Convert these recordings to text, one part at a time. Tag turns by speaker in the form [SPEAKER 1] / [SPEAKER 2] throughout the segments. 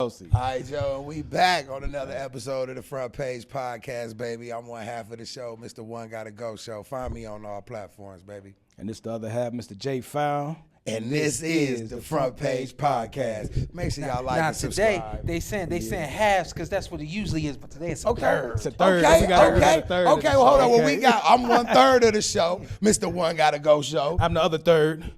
[SPEAKER 1] All
[SPEAKER 2] right, Joe, we back on another episode of the Front Page Podcast, baby. I'm one half of the show, Mr. One Gotta Go Show. Find me on all platforms, baby.
[SPEAKER 1] And this the other half, Mr. J Fowl.
[SPEAKER 2] And this is the Front Page Podcast. Make sure y'all like and subscribe.
[SPEAKER 3] Today they saying halves because that's what it usually is, but today it's a third.
[SPEAKER 1] It's a third.
[SPEAKER 2] Okay, well, hold on.
[SPEAKER 1] Okay.
[SPEAKER 2] Well, we got. I'm 1/3 of the show, Mr. One Gotta Go Show.
[SPEAKER 1] I'm the other third,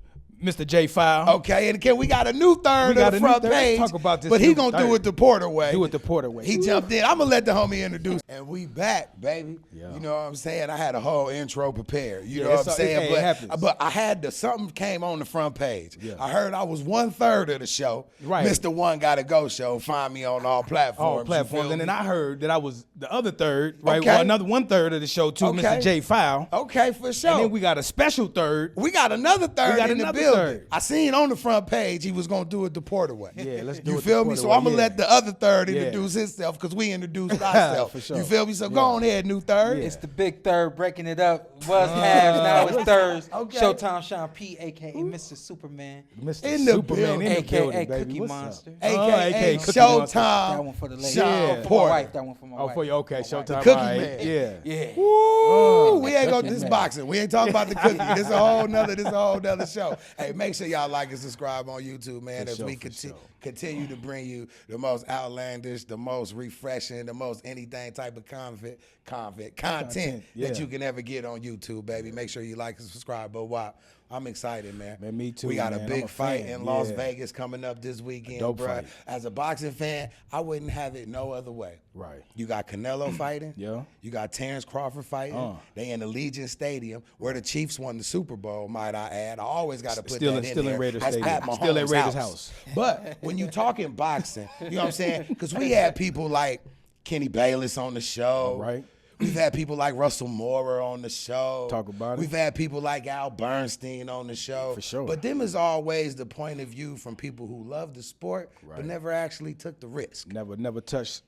[SPEAKER 1] Mr. J Fowl.
[SPEAKER 2] Okay, and we got a new third of the Front Page.
[SPEAKER 1] Talk about this,
[SPEAKER 2] but he gonna do it the Porter way.
[SPEAKER 1] Do it the Porter way.
[SPEAKER 2] He jumped in. I'm gonna let the homie introduce. And we back, baby.
[SPEAKER 1] Yeah.
[SPEAKER 2] You know what I'm saying? I had a whole intro prepared. You
[SPEAKER 1] Yeah,
[SPEAKER 2] know what I'm saying?
[SPEAKER 1] it happens.
[SPEAKER 2] But I had something came on the front page.
[SPEAKER 1] Yeah.
[SPEAKER 2] I heard I was 1/3 of the show.
[SPEAKER 1] Right.
[SPEAKER 2] Mr. One Gotta Go Show. Find me on all platforms.
[SPEAKER 1] All platforms. And then I heard that I was the other third, right?
[SPEAKER 2] Okay.
[SPEAKER 1] Well, another 1/3 of the show too,
[SPEAKER 2] Okay.
[SPEAKER 1] Mr. J Fowl.
[SPEAKER 2] Okay, for sure.
[SPEAKER 1] And then we got a special third.
[SPEAKER 2] We got another third in the
[SPEAKER 1] another
[SPEAKER 2] building.
[SPEAKER 1] third.
[SPEAKER 2] I seen on the front page he was gonna do it the Porter way.
[SPEAKER 1] Yeah, let's do
[SPEAKER 2] You
[SPEAKER 1] it the
[SPEAKER 2] feel me?
[SPEAKER 1] Porter
[SPEAKER 2] So
[SPEAKER 1] way,
[SPEAKER 2] I'm gonna
[SPEAKER 1] yeah.
[SPEAKER 2] let the other third
[SPEAKER 1] Yeah.
[SPEAKER 2] introduce himself because we introduced ourselves.
[SPEAKER 1] For sure.
[SPEAKER 2] You feel me? So go
[SPEAKER 1] Yeah.
[SPEAKER 2] on ahead, new third.
[SPEAKER 3] It's the big third breaking it up. Was halves, now it's thirds.
[SPEAKER 2] Okay.
[SPEAKER 3] Showtime Sean P, aka Mr. Superman,
[SPEAKER 1] Mr.
[SPEAKER 2] In the
[SPEAKER 1] Superman
[SPEAKER 2] building.
[SPEAKER 1] in the
[SPEAKER 3] aka
[SPEAKER 1] building, baby.
[SPEAKER 3] Cookie
[SPEAKER 1] What's up?
[SPEAKER 3] Monster.
[SPEAKER 2] AKA
[SPEAKER 1] Cookie Monster.
[SPEAKER 2] Showtime.
[SPEAKER 3] That one for the lady.
[SPEAKER 2] Sean
[SPEAKER 1] Yeah.
[SPEAKER 3] For my
[SPEAKER 2] Porter.
[SPEAKER 3] wife. That one for my
[SPEAKER 1] Oh,
[SPEAKER 3] wife.
[SPEAKER 1] for you. Okay,
[SPEAKER 3] My
[SPEAKER 1] Showtime.
[SPEAKER 3] wife.
[SPEAKER 2] Cookie
[SPEAKER 1] all right.
[SPEAKER 2] Man.
[SPEAKER 1] Yeah.
[SPEAKER 3] Yeah.
[SPEAKER 2] Woo, we ain't gonna do this
[SPEAKER 3] Man.
[SPEAKER 2] boxing. We ain't talking about the cookie. This a whole nother show. Hey, make sure y'all like and subscribe on YouTube, man,
[SPEAKER 1] For
[SPEAKER 2] as
[SPEAKER 1] sure,
[SPEAKER 2] we
[SPEAKER 1] for sure.
[SPEAKER 2] continue to bring you the most outlandish, the most refreshing, the most anything type of content
[SPEAKER 1] yeah.
[SPEAKER 2] that you can ever get on YouTube, baby. Make sure you like and subscribe. But wow, I'm excited, man.
[SPEAKER 1] Man, me too,
[SPEAKER 2] We got
[SPEAKER 1] man.
[SPEAKER 2] a
[SPEAKER 1] I'm
[SPEAKER 2] big
[SPEAKER 1] a
[SPEAKER 2] fight
[SPEAKER 1] fan.
[SPEAKER 2] in Las
[SPEAKER 1] Yeah.
[SPEAKER 2] Vegas coming up this weekend,
[SPEAKER 1] Dope
[SPEAKER 2] bro.
[SPEAKER 1] fight.
[SPEAKER 2] As a boxing fan, I wouldn't have it no other way.
[SPEAKER 1] Right.
[SPEAKER 2] You got Canelo fighting.
[SPEAKER 1] Yeah.
[SPEAKER 2] You got Terrence Crawford fighting. They in Allegiant Stadium where the Chiefs won the Super Bowl, might I add. I always got to put
[SPEAKER 1] Still
[SPEAKER 2] that
[SPEAKER 1] in-
[SPEAKER 2] in
[SPEAKER 1] still in
[SPEAKER 2] there.
[SPEAKER 1] Raiders
[SPEAKER 2] That's
[SPEAKER 1] Stadium.
[SPEAKER 2] Pat Mahomes'
[SPEAKER 1] Still at Raiders' house.
[SPEAKER 2] But when you talking boxing, you know what I'm saying? Because we had people like Kenny Bayless on the show.
[SPEAKER 1] Right.
[SPEAKER 2] We've had people like Russell Moore on the show.
[SPEAKER 1] Talk about it.
[SPEAKER 2] We've had people like Al Bernstein on the show.
[SPEAKER 1] For sure.
[SPEAKER 2] But them is always the point of view from people who love the sport but
[SPEAKER 1] Right.
[SPEAKER 2] never actually took the risk.
[SPEAKER 1] Never touched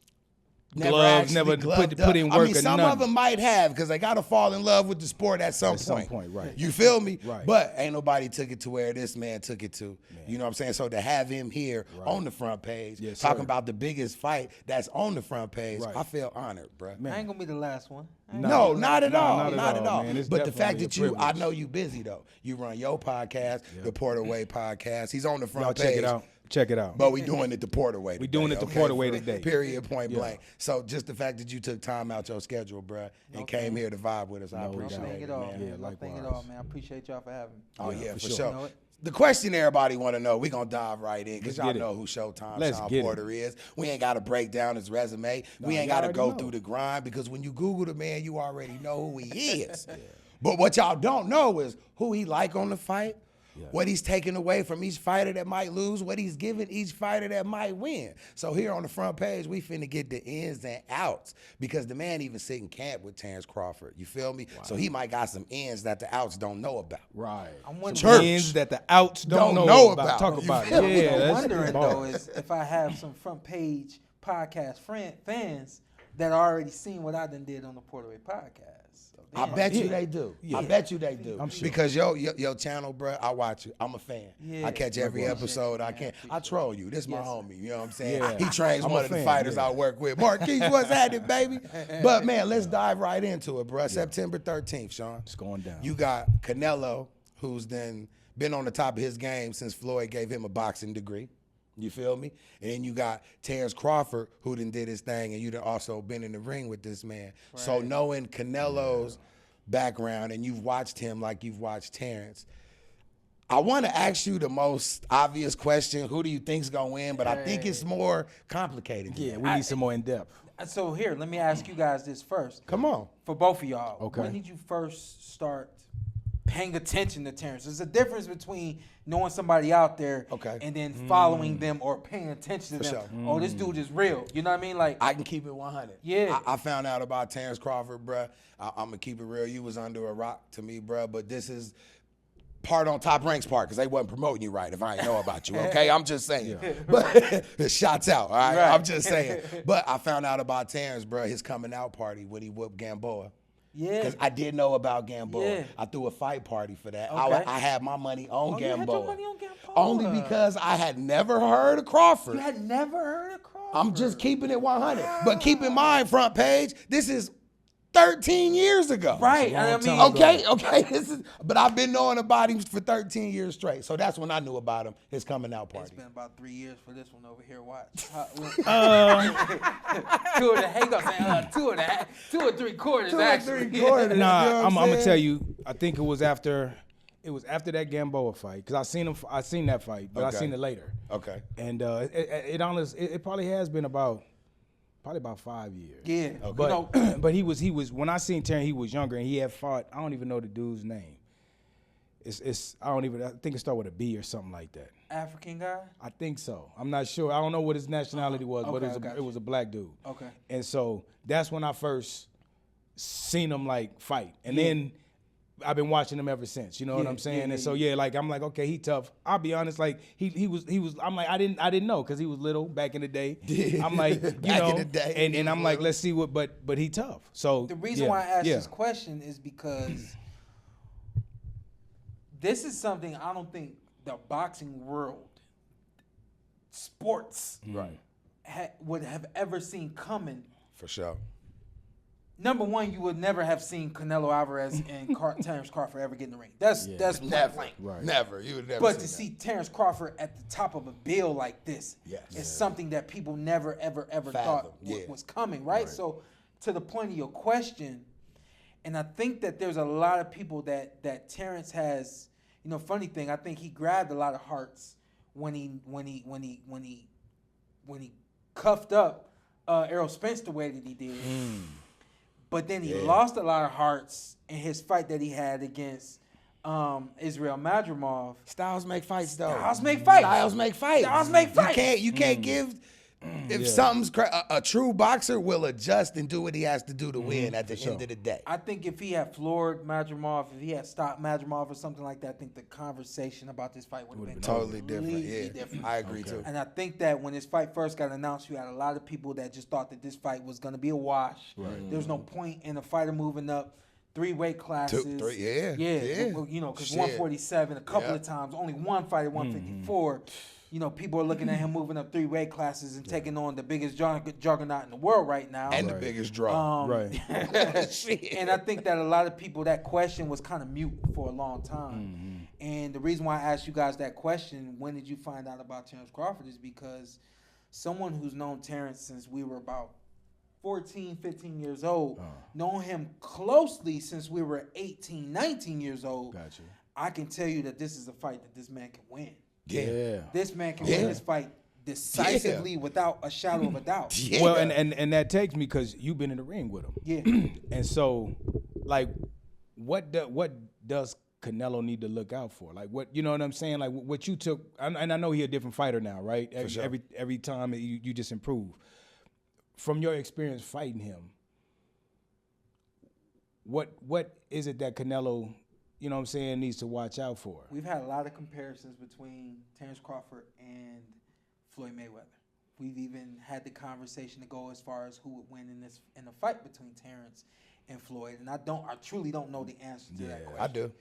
[SPEAKER 2] Never
[SPEAKER 1] gloves,
[SPEAKER 2] actually
[SPEAKER 1] never
[SPEAKER 2] gloved
[SPEAKER 1] put in
[SPEAKER 2] up.
[SPEAKER 1] work
[SPEAKER 2] I mean,
[SPEAKER 1] or
[SPEAKER 2] some
[SPEAKER 1] nothing.
[SPEAKER 2] of them might have because they got to fall in love with the sport at some point.
[SPEAKER 1] Right.
[SPEAKER 2] You feel me?
[SPEAKER 1] Right.
[SPEAKER 2] But ain't nobody took it to where this man took it to. You know what I'm saying? So to have him here on the front page,
[SPEAKER 1] Yes,
[SPEAKER 2] talking
[SPEAKER 1] sir.
[SPEAKER 2] about the biggest fight that's on the front page,
[SPEAKER 1] Right.
[SPEAKER 2] I feel honored, bro.
[SPEAKER 3] I ain't gonna be the last one.
[SPEAKER 2] No, not at all.
[SPEAKER 1] not
[SPEAKER 2] Not
[SPEAKER 1] at
[SPEAKER 2] at
[SPEAKER 1] all,
[SPEAKER 2] all.
[SPEAKER 1] man. It's
[SPEAKER 2] But the fact
[SPEAKER 1] definitely
[SPEAKER 2] that
[SPEAKER 1] a
[SPEAKER 2] I
[SPEAKER 1] privilege.
[SPEAKER 2] know you busy though. You run your podcast, the Porter Way podcast. He's on the front
[SPEAKER 1] Y'all
[SPEAKER 2] page.
[SPEAKER 1] check it out. Check it out.
[SPEAKER 2] But we doing it the Porter way.
[SPEAKER 1] We doing it the Porter way today.
[SPEAKER 2] Period. Point blank. So just the fact that you took time out your schedule, bruh, and came here to vibe with us, I
[SPEAKER 1] No
[SPEAKER 3] No
[SPEAKER 2] appreciate
[SPEAKER 3] thing
[SPEAKER 2] it,
[SPEAKER 3] at all,
[SPEAKER 2] man.
[SPEAKER 3] man.
[SPEAKER 1] Yeah,
[SPEAKER 3] No thing at
[SPEAKER 1] likewise.
[SPEAKER 3] all, man. I appreciate y'all for having me.
[SPEAKER 2] Oh yeah, for
[SPEAKER 1] for
[SPEAKER 2] sure.
[SPEAKER 1] sure.
[SPEAKER 3] You know it.
[SPEAKER 2] The question everybody want to know, we gonna dive right in because
[SPEAKER 1] Let's
[SPEAKER 2] y'all
[SPEAKER 1] get it.
[SPEAKER 2] know who Showtime
[SPEAKER 1] Let's
[SPEAKER 2] Sean
[SPEAKER 1] get it.
[SPEAKER 2] Porter is. We ain't got to break down his resume. We ain't
[SPEAKER 1] y'all
[SPEAKER 2] got to
[SPEAKER 1] already
[SPEAKER 2] go
[SPEAKER 1] know.
[SPEAKER 2] through the grind because when you Google the man, you already know who he is. But what y'all don't know is who he like on the fight, what he's taking away from each fighter that might lose, what he's giving each fighter that might win. So here on the front page, we finna get the ins and outs because the man even sit in camp with Terrence Crawford. You feel me? So he might got some ins that the outs don't know about.
[SPEAKER 1] Right.
[SPEAKER 3] I'm wondering.
[SPEAKER 2] Church.
[SPEAKER 1] Ends that the outs don't
[SPEAKER 2] Don't
[SPEAKER 1] know
[SPEAKER 2] know
[SPEAKER 1] about.
[SPEAKER 2] about.
[SPEAKER 1] Talk
[SPEAKER 2] You
[SPEAKER 1] about
[SPEAKER 2] feel
[SPEAKER 1] it.
[SPEAKER 2] me?
[SPEAKER 1] Yeah,
[SPEAKER 3] I'm
[SPEAKER 1] that's
[SPEAKER 3] wondering
[SPEAKER 1] ball.
[SPEAKER 3] though is if I have some front page podcast fans that already seen what I done did on the Porter Way podcast. So
[SPEAKER 2] I
[SPEAKER 3] damn.
[SPEAKER 2] bet you they do.
[SPEAKER 1] Yeah.
[SPEAKER 2] I bet you they do.
[SPEAKER 1] I'm sure.
[SPEAKER 2] Because your channel, bro, I watch it. I'm a fan.
[SPEAKER 3] Yeah.
[SPEAKER 2] I catch every
[SPEAKER 3] Appreciate
[SPEAKER 2] episode
[SPEAKER 3] it,
[SPEAKER 2] I
[SPEAKER 3] man.
[SPEAKER 2] can.
[SPEAKER 3] Appreciate
[SPEAKER 2] I troll you. This my homie. You know what I'm saying?
[SPEAKER 1] Yeah.
[SPEAKER 2] He trains
[SPEAKER 1] I'm
[SPEAKER 2] one
[SPEAKER 1] a
[SPEAKER 2] of the
[SPEAKER 1] fan,
[SPEAKER 2] fighters
[SPEAKER 1] yeah.
[SPEAKER 2] I work with. Marquise, what's happening, baby? But man, let's dive right into it, bro. September 13th, Sean.
[SPEAKER 1] It's going down.
[SPEAKER 2] You got Canelo, who's then been on the top of his game since Floyd gave him a boxing degree. You feel me? And then you got Terrence Crawford, who done did his thing, and you done also been in the ring with this man. So knowing Canelo's background, and you've watched him like you've watched Terrence, I want to ask you the most obvious question: who do you think's gonna win? But I think it's more complicated. than
[SPEAKER 1] Yeah,
[SPEAKER 2] that.
[SPEAKER 1] we need some more in depth.
[SPEAKER 3] So here, let me ask you guys this first.
[SPEAKER 2] Come on.
[SPEAKER 3] For both of y'all.
[SPEAKER 1] Okay.
[SPEAKER 3] When did you first start paying attention to Terrence? There's a difference between knowing somebody out there and then following them or paying attention to
[SPEAKER 2] For
[SPEAKER 3] them.
[SPEAKER 2] sure.
[SPEAKER 3] Oh, this dude is real. You know what I mean? Like,
[SPEAKER 2] I can keep it 100.
[SPEAKER 3] Yeah.
[SPEAKER 2] I found out about Terrence Crawford, bruh. I'm going to keep it real. You was under a rock to me, bruh. But this is part on Top Rank's part because they wasn't promoting you right if I ain't know about you, okay? I'm just saying. But shots out, all right? I'm just saying. But I found out about Terrence, bruh, his coming out party when he whooped Gamboa.
[SPEAKER 3] Yeah.
[SPEAKER 2] Because I did know about Gamboa.
[SPEAKER 3] Yeah.
[SPEAKER 2] I threw a fight party for that.
[SPEAKER 3] Okay.
[SPEAKER 2] I had my money on
[SPEAKER 3] Oh, you had
[SPEAKER 2] Gamboa.
[SPEAKER 3] your money on Gamboa.
[SPEAKER 2] Only because I had never heard of Crawford.
[SPEAKER 3] You had never heard of Crawford.
[SPEAKER 2] I'm just keeping it 100. But keep in mind, front page, this is 13 years ago.
[SPEAKER 3] Right.
[SPEAKER 1] Long
[SPEAKER 3] I mean,
[SPEAKER 1] time ago.
[SPEAKER 2] Okay. But I've been knowing about him for 13 years straight. So that's when I knew about him, his coming out
[SPEAKER 3] it's
[SPEAKER 2] party.
[SPEAKER 3] been about 3 years for this one over here. Watch. 2 and a half. He gonna say 2 and a half, 2 or 3/4 actually.
[SPEAKER 1] Nah, I'm gonna tell you. I think it was after that Gamboa fight because I seen that fight, but I
[SPEAKER 2] Okay.
[SPEAKER 1] seen it later.
[SPEAKER 2] Okay.
[SPEAKER 1] And it probably has been about 5 years.
[SPEAKER 3] Yeah.
[SPEAKER 2] Okay.
[SPEAKER 3] You know,
[SPEAKER 1] But he was when I seen Terrence, he was younger and he had fought. I don't even know the dude's name. I think it started with a B or something like that.
[SPEAKER 3] African guy.
[SPEAKER 1] I think so. I'm not sure. I don't know what his nationality was, but
[SPEAKER 3] Okay,
[SPEAKER 1] it was a black dude.
[SPEAKER 3] Okay.
[SPEAKER 1] And so that's when I first seen him like fight. And then I've been watching him ever since. You know what
[SPEAKER 3] Yeah,
[SPEAKER 1] I'm saying?
[SPEAKER 3] yeah,
[SPEAKER 1] And
[SPEAKER 3] yeah,
[SPEAKER 1] so like I'm like, okay, he tough. I'll be honest, like he was I'm like I didn't know because he was little back in the day. I'm like, you
[SPEAKER 2] Back
[SPEAKER 1] know,
[SPEAKER 2] in the day, he
[SPEAKER 1] and
[SPEAKER 2] was
[SPEAKER 1] I'm like,
[SPEAKER 2] little.
[SPEAKER 1] let's see what but he tough. So
[SPEAKER 3] The reason why I asked this question is because this is something I don't think the boxing world, sports,
[SPEAKER 1] Right.
[SPEAKER 3] would have ever seen coming.
[SPEAKER 2] For sure.
[SPEAKER 3] Number one, you would never have seen Canelo Alvarez and Terrence Crawford ever get in the ring. That's
[SPEAKER 2] Never.
[SPEAKER 3] blank.
[SPEAKER 1] Right.
[SPEAKER 2] Never. You would never
[SPEAKER 3] But to
[SPEAKER 2] see
[SPEAKER 3] see Terrence Crawford at the top of a bill like this
[SPEAKER 2] Yes.
[SPEAKER 3] is something that people never, ever, ever
[SPEAKER 2] Fathom,
[SPEAKER 3] thought
[SPEAKER 2] yeah.
[SPEAKER 3] was coming, right? So, to the point of your question, and I think that there's a lot of people that Terrence has. You know, funny thing, I think he grabbed a lot of hearts when he cuffed up Errol Spence the way that he did. But then he lost a lot of hearts in his fight that he had against Israel Madrimov.
[SPEAKER 2] Styles make fights, though.
[SPEAKER 3] Styles make fights.
[SPEAKER 2] Styles make fights.
[SPEAKER 3] Styles make fights.
[SPEAKER 2] You can't give. If something's a true boxer will adjust and do what he has to do to win at the end of the day.
[SPEAKER 3] I think if he had floored Madrimov, if he had stopped Madrimov or something like that, I think the conversation about this fight would have been
[SPEAKER 2] Totally different.
[SPEAKER 3] completely
[SPEAKER 2] Yeah,
[SPEAKER 3] different.
[SPEAKER 2] I agree too.
[SPEAKER 3] And I think that when this fight first got announced, you had a lot of people that just thought that this fight was going to be a wash. There was no point in a fighter moving up 3 weight classes.
[SPEAKER 2] 2, 3, yeah.
[SPEAKER 3] You know, because
[SPEAKER 2] Shit.
[SPEAKER 3] 147 a couple
[SPEAKER 2] Yeah.
[SPEAKER 3] of times, only one fight at 154. You know, people are looking at him moving up 3 weight classes and taking on the biggest juggernaut in the world right now.
[SPEAKER 2] And the biggest draw.
[SPEAKER 1] Right.
[SPEAKER 2] Shit.
[SPEAKER 3] And I think that a lot of people, that question was kind of mute for a long time. And the reason why I asked you guys that question, when did you find out about Terrence Crawford, is because someone who's known Terrence since we were about 14, 15 years old, known him closely since we were 18, 19 years old,
[SPEAKER 1] Gotcha.
[SPEAKER 3] I can tell you that this is a fight that this man can win.
[SPEAKER 2] Yeah.
[SPEAKER 3] This man can win this fight decisively without a shadow of a doubt.
[SPEAKER 2] Yeah.
[SPEAKER 1] Well, and that takes me because you've been in the ring with him.
[SPEAKER 3] Yeah.
[SPEAKER 1] And so, like, what does Canelo need to look out for? Like, what, you know what I'm saying? Like, what you took, and I know he's a different fighter now, right? Every time you just improve. From your experience fighting him, what is it that Canelo, you know what I'm saying, needs to watch out for?
[SPEAKER 3] We've had a lot of comparisons between Terrence Crawford and Floyd Mayweather. We've even had the conversation to go as far as who would win in a fight between Terrence and Floyd. And I truly don't know the answer to that question.
[SPEAKER 2] I do.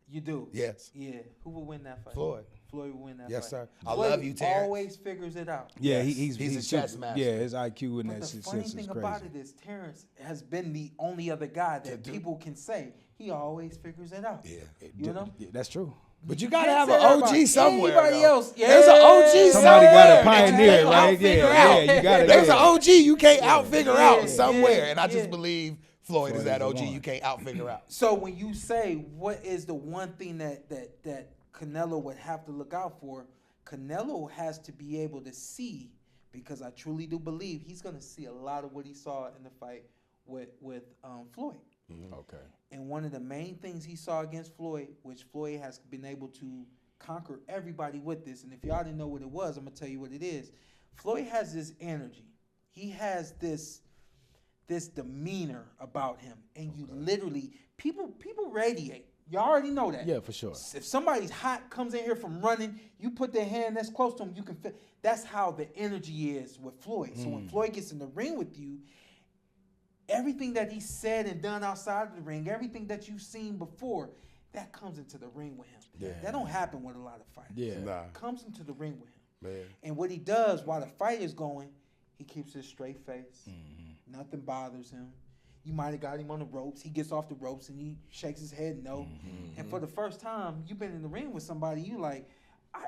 [SPEAKER 3] You do?
[SPEAKER 2] Yes.
[SPEAKER 3] Yeah. Who would win that fight?
[SPEAKER 2] Floyd.
[SPEAKER 3] Floyd would win that
[SPEAKER 2] Yes,
[SPEAKER 3] fight.
[SPEAKER 2] sir. I
[SPEAKER 3] Floyd
[SPEAKER 2] love you, Terrence.
[SPEAKER 3] always figures it out.
[SPEAKER 1] Yeah,
[SPEAKER 2] Yes. He's a chess
[SPEAKER 1] super-
[SPEAKER 2] master.
[SPEAKER 1] Yeah, his IQ and
[SPEAKER 3] But
[SPEAKER 1] that
[SPEAKER 3] the
[SPEAKER 1] shit
[SPEAKER 3] funny
[SPEAKER 1] is
[SPEAKER 3] thing
[SPEAKER 1] crazy.
[SPEAKER 3] about it is Terrence has been the only other guy that people can say he always figures it out.
[SPEAKER 2] Yeah.
[SPEAKER 3] You know?
[SPEAKER 1] Yeah, that's true.
[SPEAKER 2] But you gotta
[SPEAKER 3] Can't
[SPEAKER 2] have
[SPEAKER 3] say
[SPEAKER 2] an
[SPEAKER 3] that
[SPEAKER 2] OG
[SPEAKER 3] about
[SPEAKER 2] somewhere.
[SPEAKER 3] anybody
[SPEAKER 2] though.
[SPEAKER 3] else. Yeah.
[SPEAKER 2] There's an OG
[SPEAKER 1] Somebody
[SPEAKER 2] somewhere.
[SPEAKER 1] got a pioneer,
[SPEAKER 2] that you
[SPEAKER 1] right?
[SPEAKER 2] can't
[SPEAKER 1] Yeah,
[SPEAKER 2] out-figure out.
[SPEAKER 1] yeah, you gotta.
[SPEAKER 2] There's
[SPEAKER 1] yeah.
[SPEAKER 2] an OG you can't out-figure
[SPEAKER 3] Yeah,
[SPEAKER 2] out somewhere.
[SPEAKER 3] yeah,
[SPEAKER 2] And I just
[SPEAKER 3] yeah.
[SPEAKER 2] believe Floyd is that
[SPEAKER 1] the
[SPEAKER 2] OG
[SPEAKER 1] one.
[SPEAKER 2] you can't out-figure out.
[SPEAKER 3] So when you say what is the one thing that Canelo would have to look out for, Canelo has to be able to see, because I truly do believe he's going to see a lot of what he saw in the fight with Floyd.
[SPEAKER 1] Okay.
[SPEAKER 3] And one of the main things he saw against Floyd, which Floyd has been able to conquer everybody with this, and if y'all didn't know what it was, I'm going to tell you what it is. Floyd has this energy. He has this demeanor about him, and you literally, people radiate. Y'all already know that.
[SPEAKER 1] Yeah, for sure.
[SPEAKER 3] If somebody's hot, comes in here from running, you put their hand that's close to him, you can feel. That's how the energy is with Floyd. So when Floyd gets in the ring with you, everything that he said and done outside of the ring, everything that you've seen before, that comes into the ring with him.
[SPEAKER 2] Yeah.
[SPEAKER 3] That don't happen with a lot of fighters.
[SPEAKER 1] Yeah.
[SPEAKER 2] Nah.
[SPEAKER 3] Comes into the ring with him.
[SPEAKER 2] Man.
[SPEAKER 3] And what he does while the fight is going, he keeps his straight face.
[SPEAKER 1] Mm-hmm.
[SPEAKER 3] Nothing bothers him. You might have got him on the ropes. He gets off the ropes and he shakes his head no.
[SPEAKER 1] Mm-hmm.
[SPEAKER 3] And for the first time, you've been in the ring with somebody, you like,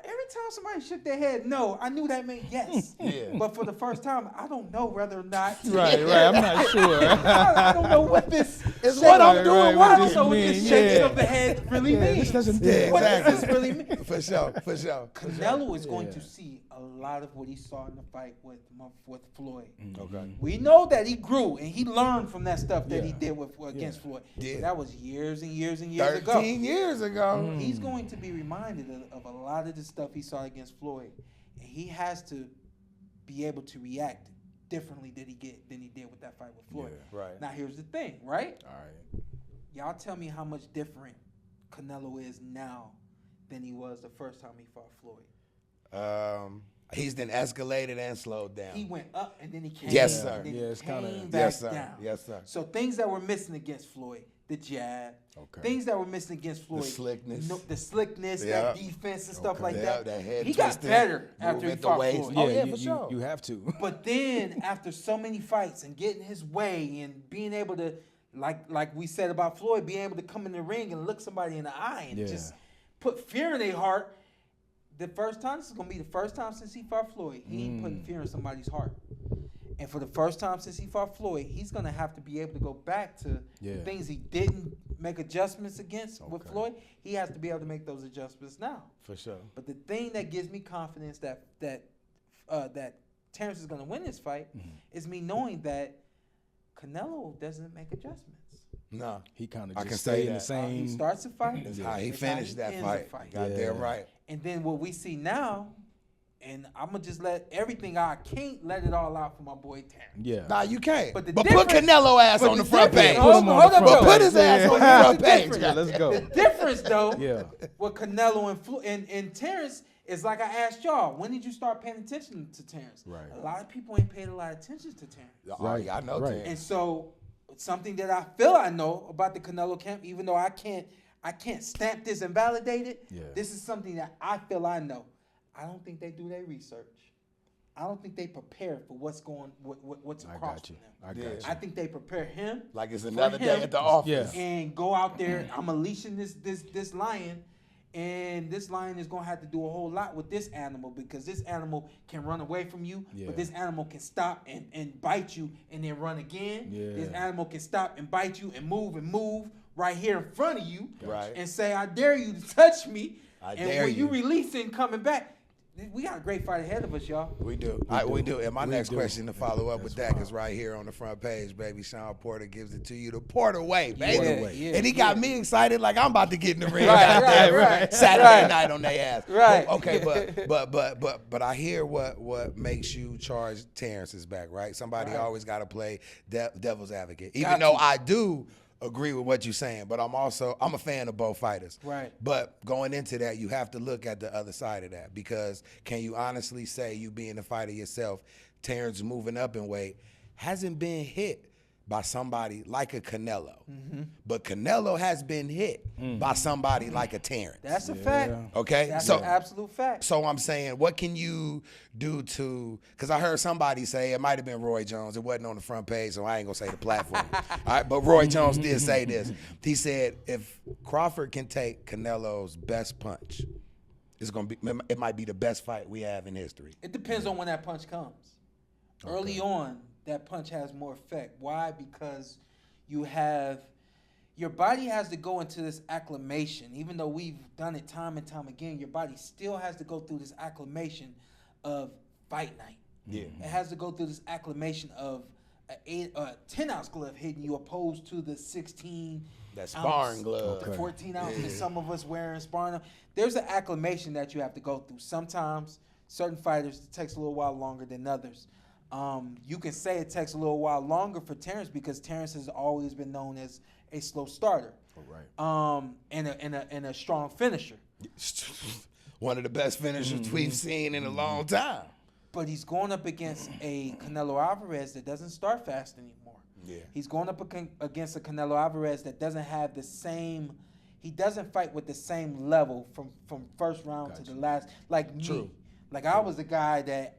[SPEAKER 3] every time somebody shook their head no, I knew that meant yes.
[SPEAKER 2] Yeah.
[SPEAKER 3] But for the first time, I don't know whether or not.
[SPEAKER 1] Right. I'm not sure.
[SPEAKER 3] I don't know what this
[SPEAKER 2] It's what I'm
[SPEAKER 1] Right,
[SPEAKER 2] doing.
[SPEAKER 1] right,
[SPEAKER 2] What
[SPEAKER 3] I
[SPEAKER 1] what
[SPEAKER 3] don't
[SPEAKER 1] this
[SPEAKER 3] know what
[SPEAKER 1] mean,
[SPEAKER 3] this shaking
[SPEAKER 1] yeah.
[SPEAKER 3] of the head really
[SPEAKER 1] Yeah,
[SPEAKER 3] means.
[SPEAKER 1] this doesn't.
[SPEAKER 2] Yeah,
[SPEAKER 3] What
[SPEAKER 2] exactly.
[SPEAKER 3] does this really mean?
[SPEAKER 2] For sure.
[SPEAKER 3] Canelo is going
[SPEAKER 1] Yeah.
[SPEAKER 3] to see a lot of what he saw in the fight with Floyd.
[SPEAKER 2] Okay.
[SPEAKER 3] We know that he grew and he learned from that stuff that he
[SPEAKER 1] Yeah.
[SPEAKER 3] did against Floyd.
[SPEAKER 2] Yeah.
[SPEAKER 3] But that was years and years and years
[SPEAKER 2] 13
[SPEAKER 3] ago.
[SPEAKER 2] years ago.
[SPEAKER 3] He's going to be reminded of a lot of the stuff he saw against Floyd, and he has to be able to react differently than he did with that fight with Floyd.
[SPEAKER 2] Right.
[SPEAKER 3] Now here's the thing, right?
[SPEAKER 1] All right.
[SPEAKER 3] Y'all tell me how much different Canelo is now than he was the first time he fought Floyd.
[SPEAKER 2] He's then escalated and slowed down.
[SPEAKER 3] He went up and then he came
[SPEAKER 2] Yes,
[SPEAKER 3] down,
[SPEAKER 2] sir.
[SPEAKER 3] and then
[SPEAKER 1] Yeah,
[SPEAKER 3] he
[SPEAKER 1] it's kinda-
[SPEAKER 3] came back
[SPEAKER 2] Yes, sir.
[SPEAKER 3] down.
[SPEAKER 2] Yes, sir.
[SPEAKER 3] So things that were missing against Floyd, the jab,
[SPEAKER 1] Okay.
[SPEAKER 3] things that were missing against Floyd,
[SPEAKER 2] slickness.
[SPEAKER 3] the slickness,
[SPEAKER 2] Yeah.
[SPEAKER 3] that defense and stuff
[SPEAKER 1] Okay.
[SPEAKER 3] like
[SPEAKER 2] Yeah,
[SPEAKER 3] that.
[SPEAKER 2] that head
[SPEAKER 3] He got
[SPEAKER 2] twisting,
[SPEAKER 3] better after he
[SPEAKER 2] movement the
[SPEAKER 3] fought
[SPEAKER 2] waist.
[SPEAKER 3] Floyd.
[SPEAKER 2] Oh, yeah,
[SPEAKER 1] you,
[SPEAKER 2] for sure.
[SPEAKER 1] You have to.
[SPEAKER 3] But then after so many fights and getting his way and being able to, like we said about Floyd, being able to come in the ring and look somebody in the eye and
[SPEAKER 1] Yeah.
[SPEAKER 3] just put fear in their heart. This is gonna be the first time since he fought Floyd. He ain't putting fear in somebody's heart. And for the first time since he fought Floyd, he's gonna have to be able to go back to
[SPEAKER 1] Yeah.
[SPEAKER 3] things he didn't make adjustments against with
[SPEAKER 1] Okay.
[SPEAKER 3] Floyd. He has to be able to make those adjustments now.
[SPEAKER 2] For sure.
[SPEAKER 3] But the thing that gives me confidence that Terrence is going to win this fight is me knowing that Canelo doesn't make adjustments.
[SPEAKER 2] No.
[SPEAKER 1] He kind of
[SPEAKER 2] I
[SPEAKER 1] just
[SPEAKER 2] can
[SPEAKER 1] stay
[SPEAKER 2] say
[SPEAKER 1] in the
[SPEAKER 2] that.
[SPEAKER 1] same.
[SPEAKER 3] He starts the fight.
[SPEAKER 2] It's how he
[SPEAKER 3] it's
[SPEAKER 2] finished that
[SPEAKER 3] ends
[SPEAKER 2] fight.
[SPEAKER 3] the fight.
[SPEAKER 2] Goddamn
[SPEAKER 1] Yeah.
[SPEAKER 2] right.
[SPEAKER 3] And then what we see now, and I'm going to just let everything out. I can't let it all out for my boy Terrence.
[SPEAKER 1] Yeah.
[SPEAKER 2] Nah, you can't.
[SPEAKER 3] But the
[SPEAKER 2] put
[SPEAKER 3] difference-
[SPEAKER 2] Canelo ass
[SPEAKER 3] but
[SPEAKER 2] on
[SPEAKER 3] the
[SPEAKER 2] the front
[SPEAKER 3] difference-
[SPEAKER 2] page.
[SPEAKER 3] hold
[SPEAKER 1] him on
[SPEAKER 3] up,
[SPEAKER 1] the front
[SPEAKER 3] though.
[SPEAKER 2] But put his ass
[SPEAKER 1] Yeah.
[SPEAKER 2] on the
[SPEAKER 3] Here's
[SPEAKER 2] front
[SPEAKER 3] the
[SPEAKER 2] page.
[SPEAKER 3] difference.
[SPEAKER 1] Yeah, let's go.
[SPEAKER 3] The difference, though,
[SPEAKER 1] Yeah.
[SPEAKER 3] with Canelo and Terrence is like I asked y'all, when did you start paying attention to Terrence?
[SPEAKER 1] Right.
[SPEAKER 3] A lot of people ain't paid a lot of attention to Terrence.
[SPEAKER 2] Oh, yeah, I know
[SPEAKER 1] Right.
[SPEAKER 2] Terrence.
[SPEAKER 3] And so something that I feel I know about the Canelo camp, even though I can't stamp this and validate it,
[SPEAKER 1] Yeah.
[SPEAKER 3] this is something that I feel I know. I don't think they do their research. I don't think they prepare for what's
[SPEAKER 1] I
[SPEAKER 3] across
[SPEAKER 1] got you.
[SPEAKER 3] from them.
[SPEAKER 1] I
[SPEAKER 2] Yeah.
[SPEAKER 1] got you.
[SPEAKER 3] I think they prepare him
[SPEAKER 2] Like it's
[SPEAKER 3] for
[SPEAKER 2] another day
[SPEAKER 3] him
[SPEAKER 2] at the office.
[SPEAKER 1] Yeah.
[SPEAKER 3] and go out there. I'm unleashing this lion, and this lion is gonna have to do a whole lot with this animal because this animal can run away from you,
[SPEAKER 1] Yeah.
[SPEAKER 3] but this animal can stop and bite you and then run again.
[SPEAKER 1] Yeah.
[SPEAKER 3] This animal can stop and bite you and move right here in front of you,
[SPEAKER 2] Right.
[SPEAKER 3] and say, "I dare you to touch me."
[SPEAKER 2] I
[SPEAKER 3] and
[SPEAKER 2] dare
[SPEAKER 3] when you
[SPEAKER 2] you.
[SPEAKER 3] release it and coming back, we got a great fight ahead of us, y'all.
[SPEAKER 2] We do. We do. And my
[SPEAKER 1] We
[SPEAKER 2] next
[SPEAKER 1] do.
[SPEAKER 2] question to follow up with that is right here on the front page, baby. Sean Porter gives it to you the Porter way, baby.
[SPEAKER 3] Yeah, yeah,
[SPEAKER 2] And he got
[SPEAKER 3] yeah.
[SPEAKER 2] me excited like I'm about to get in the ring
[SPEAKER 3] Right,
[SPEAKER 2] out there
[SPEAKER 3] right.
[SPEAKER 2] Saturday night on their ass.
[SPEAKER 3] Right.
[SPEAKER 2] Okay, but I hear what makes you charge Terrence's back, right? Somebody
[SPEAKER 3] Right.
[SPEAKER 2] always got to play devil's advocate. Even
[SPEAKER 3] Got
[SPEAKER 2] though
[SPEAKER 3] to.
[SPEAKER 2] I do agree with what you're saying, but I'm a fan of both fighters.
[SPEAKER 3] Right.
[SPEAKER 2] But going into that, you have to look at the other side of that because can you honestly say, you being a fighter yourself, Terrence moving up in weight, hasn't been hit by somebody like a Canelo. But Canelo has been hit by somebody like a Terrence.
[SPEAKER 3] That's a fact.
[SPEAKER 2] Okay?
[SPEAKER 3] That's
[SPEAKER 2] So-
[SPEAKER 3] an absolute fact.
[SPEAKER 2] So I'm saying, what can you do to, because I heard somebody say, it might have been Roy Jones, it wasn't on the front page, so I ain't going to say the platform. All right, but Roy Jones did say this. He said, if Crawford can take Canelo's best punch, it might be the best fight we have in history.
[SPEAKER 3] It depends on when that punch comes. Early on, that punch has more effect. Why? Because your body has to go into this acclimation. Even though we've done it time and time again, your body still has to go through this acclimation of fight night.
[SPEAKER 2] Yeah.
[SPEAKER 3] It has to go through this acclimation of a 10-ounce glove hitting you opposed to the 16
[SPEAKER 2] That sparring
[SPEAKER 3] ounce,
[SPEAKER 2] glove.
[SPEAKER 3] the 14 ounce
[SPEAKER 2] Yeah.
[SPEAKER 3] that some of us wearing sparring. There's an acclimation that you have to go through. Sometimes certain fighters, it takes a little while longer than others. You can say it takes a little while longer for Terrence because Terrence has always been known as a slow starter, and a strong finisher.
[SPEAKER 2] One of the best finishers we've seen in a long time.
[SPEAKER 3] But he's going up against a Canelo Alvarez that doesn't start fast anymore.
[SPEAKER 2] Yeah.
[SPEAKER 3] He's going up against a Canelo Alvarez that doesn't have the same. He doesn't fight with the same level from first round to the last. Like me.
[SPEAKER 2] True.
[SPEAKER 3] Like I was the guy that.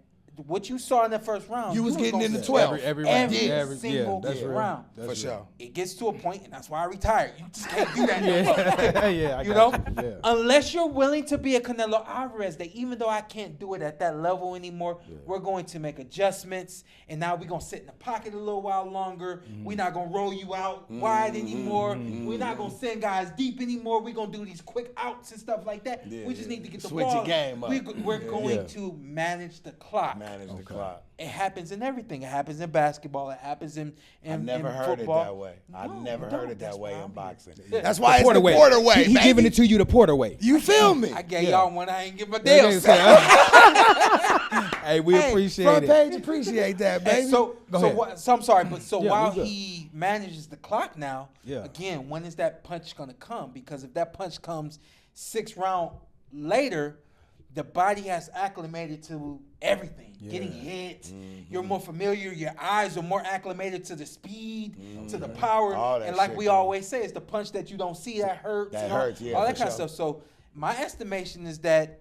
[SPEAKER 3] What you saw in the first round,
[SPEAKER 2] You was getting in the
[SPEAKER 3] see
[SPEAKER 2] 12.
[SPEAKER 1] Every round.
[SPEAKER 3] every single
[SPEAKER 1] that's real.
[SPEAKER 3] round.
[SPEAKER 1] That's
[SPEAKER 2] For
[SPEAKER 1] real.
[SPEAKER 2] sure.
[SPEAKER 3] It gets to a point, and that's why I retired. You just can't do that no more.
[SPEAKER 1] Yeah, I
[SPEAKER 3] You
[SPEAKER 1] got
[SPEAKER 3] know,
[SPEAKER 1] you. Yeah.
[SPEAKER 3] unless you're willing to be a Canelo Alvarez, that even though I can't do it at that level anymore, we're going to make adjustments, and now we're gonna sit in the pocket a little while longer. We're not gonna roll you out wide anymore. We're not gonna send guys deep anymore. We're gonna do these quick outs and stuff like that. We just need to get the
[SPEAKER 2] Switch
[SPEAKER 3] ball.
[SPEAKER 2] your game up.
[SPEAKER 3] We're going
[SPEAKER 1] Yeah.
[SPEAKER 3] to manage the clock.
[SPEAKER 2] Manage the clock.
[SPEAKER 3] It happens in everything. It happens in basketball. It happens in
[SPEAKER 2] I never
[SPEAKER 3] in
[SPEAKER 2] heard
[SPEAKER 3] football.
[SPEAKER 2] it that way. I
[SPEAKER 3] No,
[SPEAKER 2] never
[SPEAKER 3] you
[SPEAKER 2] heard
[SPEAKER 3] don't.
[SPEAKER 2] it
[SPEAKER 3] That's
[SPEAKER 2] that way
[SPEAKER 3] why
[SPEAKER 2] in
[SPEAKER 3] I'm
[SPEAKER 2] boxing.
[SPEAKER 3] here.
[SPEAKER 2] That's why it's the
[SPEAKER 1] way.
[SPEAKER 2] Porter way.
[SPEAKER 1] He giving it to you the Porter way.
[SPEAKER 2] You feel me?
[SPEAKER 3] I gave
[SPEAKER 1] Yeah.
[SPEAKER 3] y'all one. I ain't give a
[SPEAKER 1] Yeah,
[SPEAKER 3] damn.
[SPEAKER 1] Hey, we
[SPEAKER 3] Hey,
[SPEAKER 1] appreciate
[SPEAKER 2] Front
[SPEAKER 1] it.
[SPEAKER 2] page appreciate that, baby.
[SPEAKER 3] And so
[SPEAKER 1] ahead.
[SPEAKER 3] so I'm sorry, but so
[SPEAKER 1] Yeah,
[SPEAKER 3] while
[SPEAKER 1] we good.
[SPEAKER 3] he manages the clock now,
[SPEAKER 1] Yeah.
[SPEAKER 3] again, when is that punch gonna come? Because if that punch comes 6 round later, the body has acclimated to everything. Getting hit, you're more familiar. Your eyes are more acclimated to the speed, to the power,
[SPEAKER 2] All that
[SPEAKER 3] and like
[SPEAKER 2] shit,
[SPEAKER 3] we
[SPEAKER 2] man.
[SPEAKER 3] always say, it's the punch that you don't see that hurts.
[SPEAKER 2] That
[SPEAKER 3] and all,
[SPEAKER 2] hurts, yeah,
[SPEAKER 3] all that
[SPEAKER 2] for
[SPEAKER 3] kind of
[SPEAKER 2] sure.
[SPEAKER 3] stuff. So my estimation is that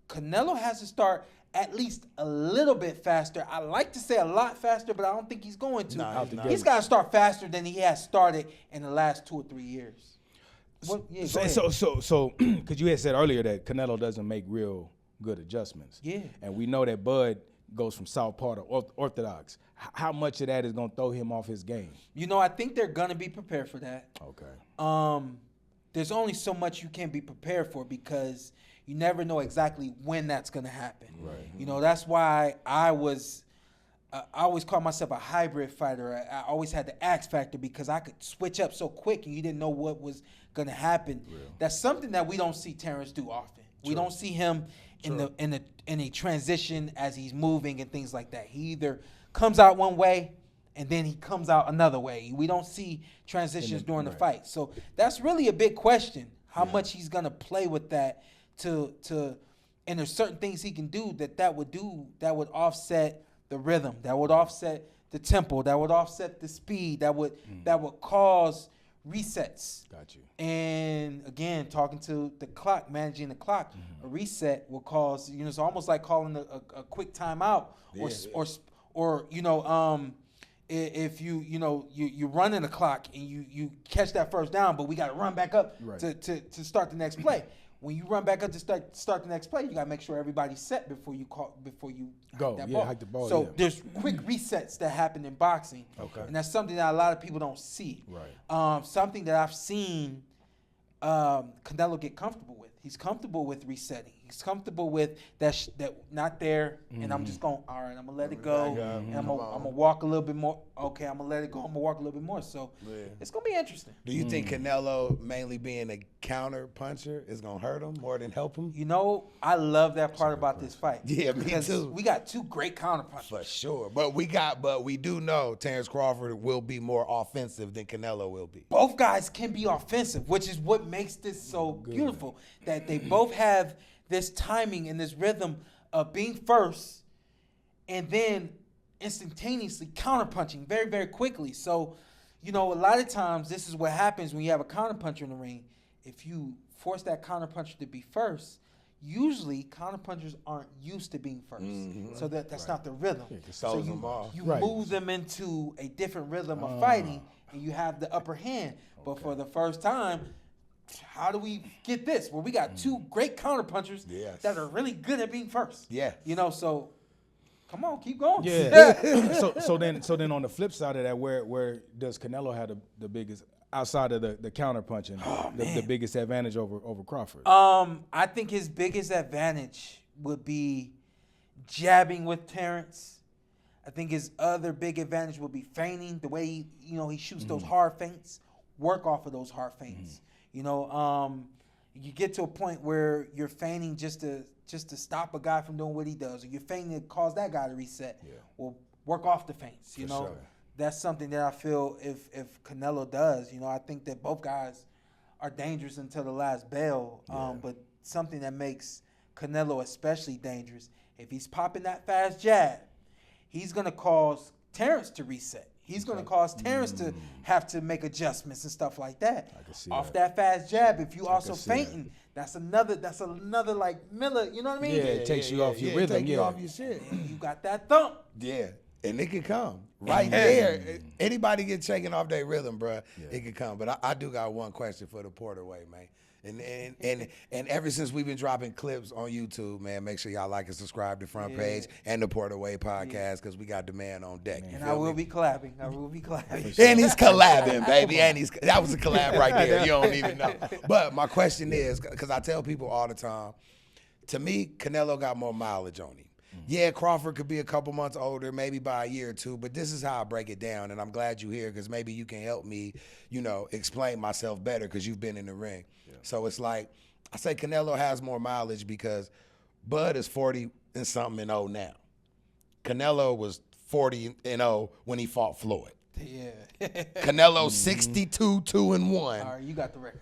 [SPEAKER 3] Canelo has to start at least a little bit faster. I like to say a lot faster, but I don't think he's going to.
[SPEAKER 2] Nah, he's not.
[SPEAKER 3] He's got to start faster than he has started in the last 2 or 3 years. Well, yeah, go ahead.
[SPEAKER 1] So, because you had said earlier that Canelo doesn't make real good adjustments.
[SPEAKER 3] Yeah.
[SPEAKER 1] And we know that Bud goes from southpaw to orthodox. How much of that is going to throw him off his game?
[SPEAKER 3] You know, I think they're going to be prepared for that.
[SPEAKER 1] Okay.
[SPEAKER 3] There's only so much you can be prepared for because you never know exactly when that's going to happen.
[SPEAKER 1] Right.
[SPEAKER 3] You know, that's why I always called myself a hybrid fighter. I always had the X factor because I could switch up so quick and you didn't know what was going to happen. That's something that we don't see Terrence do often. We don't see him in a transition as he's moving and things like that. He either comes out one way and then he comes out another way. We don't see transitions during the fight. So that's really a big question, how much he's going to play with that and there's certain things he can do that would offset the rhythm, that would offset the tempo, that would offset the speed, that would cause resets.
[SPEAKER 1] Got you.
[SPEAKER 3] And again, talking to the clock, managing the clock, a reset will cause, it's almost like calling a quick timeout or if you're running the clock and you catch that first down, but we got to run back up to start the next play. When you run back up to start the next play, you got to make sure everybody's set before you
[SPEAKER 1] Go.
[SPEAKER 3] hike that
[SPEAKER 1] Yeah,
[SPEAKER 3] ball.
[SPEAKER 1] hike the ball,
[SPEAKER 3] So
[SPEAKER 1] yeah.
[SPEAKER 3] there's quick resets that happen in boxing, and that's something that a lot of people don't see.
[SPEAKER 1] Right.
[SPEAKER 3] Something that I've seen Canelo get comfortable with. He's comfortable with resetting. He's comfortable with that not there, and I'm just going, all right, I'm going to let it go, and I'm going to walk a little bit more. Okay, I'm going to let it go. I'm going to walk a little bit more. So it's going to be interesting.
[SPEAKER 2] Do you think Canelo, mainly being a counter puncher, is going to hurt him more than help him?
[SPEAKER 3] You know, I love that part about this fight.
[SPEAKER 2] Yeah, me
[SPEAKER 3] because
[SPEAKER 2] too.
[SPEAKER 3] We got 2 great counterpunchers.
[SPEAKER 2] For sure. But we do know Terrence Crawford will be more offensive than Canelo will be.
[SPEAKER 3] Both guys can be offensive, which is what makes this so beautiful, that they both have this timing and this rhythm of being first and then instantaneously counterpunching very, very quickly. So, a lot of times this is what happens when you have a counterpuncher in the ring. If you force that counterpuncher to be first, usually counterpunchers aren't used to being first. So that's not the rhythm. So
[SPEAKER 2] throws them off.
[SPEAKER 3] you move them into a different rhythm of fighting and you have the upper hand. But for the first time, how do we get this? Well, we got 2 great counterpunchers that are really good at being first.
[SPEAKER 2] Yeah.
[SPEAKER 3] So come on, keep going.
[SPEAKER 1] Yeah. so then on the flip side of that, where does Canelo have the biggest, outside of the counter punching, the biggest advantage over Crawford?
[SPEAKER 3] I think his biggest advantage would be jabbing with Terrence. I think his other big advantage would be feigning, the way he shoots those hard feints. Work off of those hard feints. You get to a point where you're feigning just to stop a guy from doing what he does, or you're feigning to cause that guy to reset. Well, work off the feints.
[SPEAKER 1] Sure.
[SPEAKER 3] That's something that I feel if Canelo does. I think that both guys are dangerous until the last bell. But something that makes Canelo especially dangerous, if he's popping that fast jab, he's gonna cause Terrence to reset. He's going to cause Terrence to have to make adjustments and stuff like that.
[SPEAKER 1] I can see
[SPEAKER 3] Off
[SPEAKER 1] that.
[SPEAKER 3] that fast jab, if you also
[SPEAKER 1] see
[SPEAKER 3] fainting, that's another like Miller, you know what I mean?
[SPEAKER 1] Yeah, it takes you off your rhythm.
[SPEAKER 2] Take you off your shit.
[SPEAKER 3] And you got that thump.
[SPEAKER 2] Yeah, and it can come right there. Anybody get shaken off their rhythm, bruh, it can come. But I do got one question for the Porterway, man. And ever since we've been dropping clips on YouTube, man, make sure y'all like and subscribe to Front Page and the Porterway podcast because we got the man on deck.
[SPEAKER 3] And I will be collabing.
[SPEAKER 2] And he's collabing, baby. And that was a collab right there. You don't even know. But my question is, because I tell people all the time, to me, Canelo got more mileage on him. Yeah, Crawford could be a couple months older, maybe by a year or two, but this is how I break it down, and I'm glad you're here because maybe you can help me, explain myself better because you've been in the ring. Yeah. So it's like, I say Canelo has more mileage because Bud is 40 and something and 0 now. Canelo was 40 and 0 when he fought Floyd.
[SPEAKER 3] Yeah.
[SPEAKER 2] Canelo 62, 2 and 1.
[SPEAKER 3] All right, you got the record.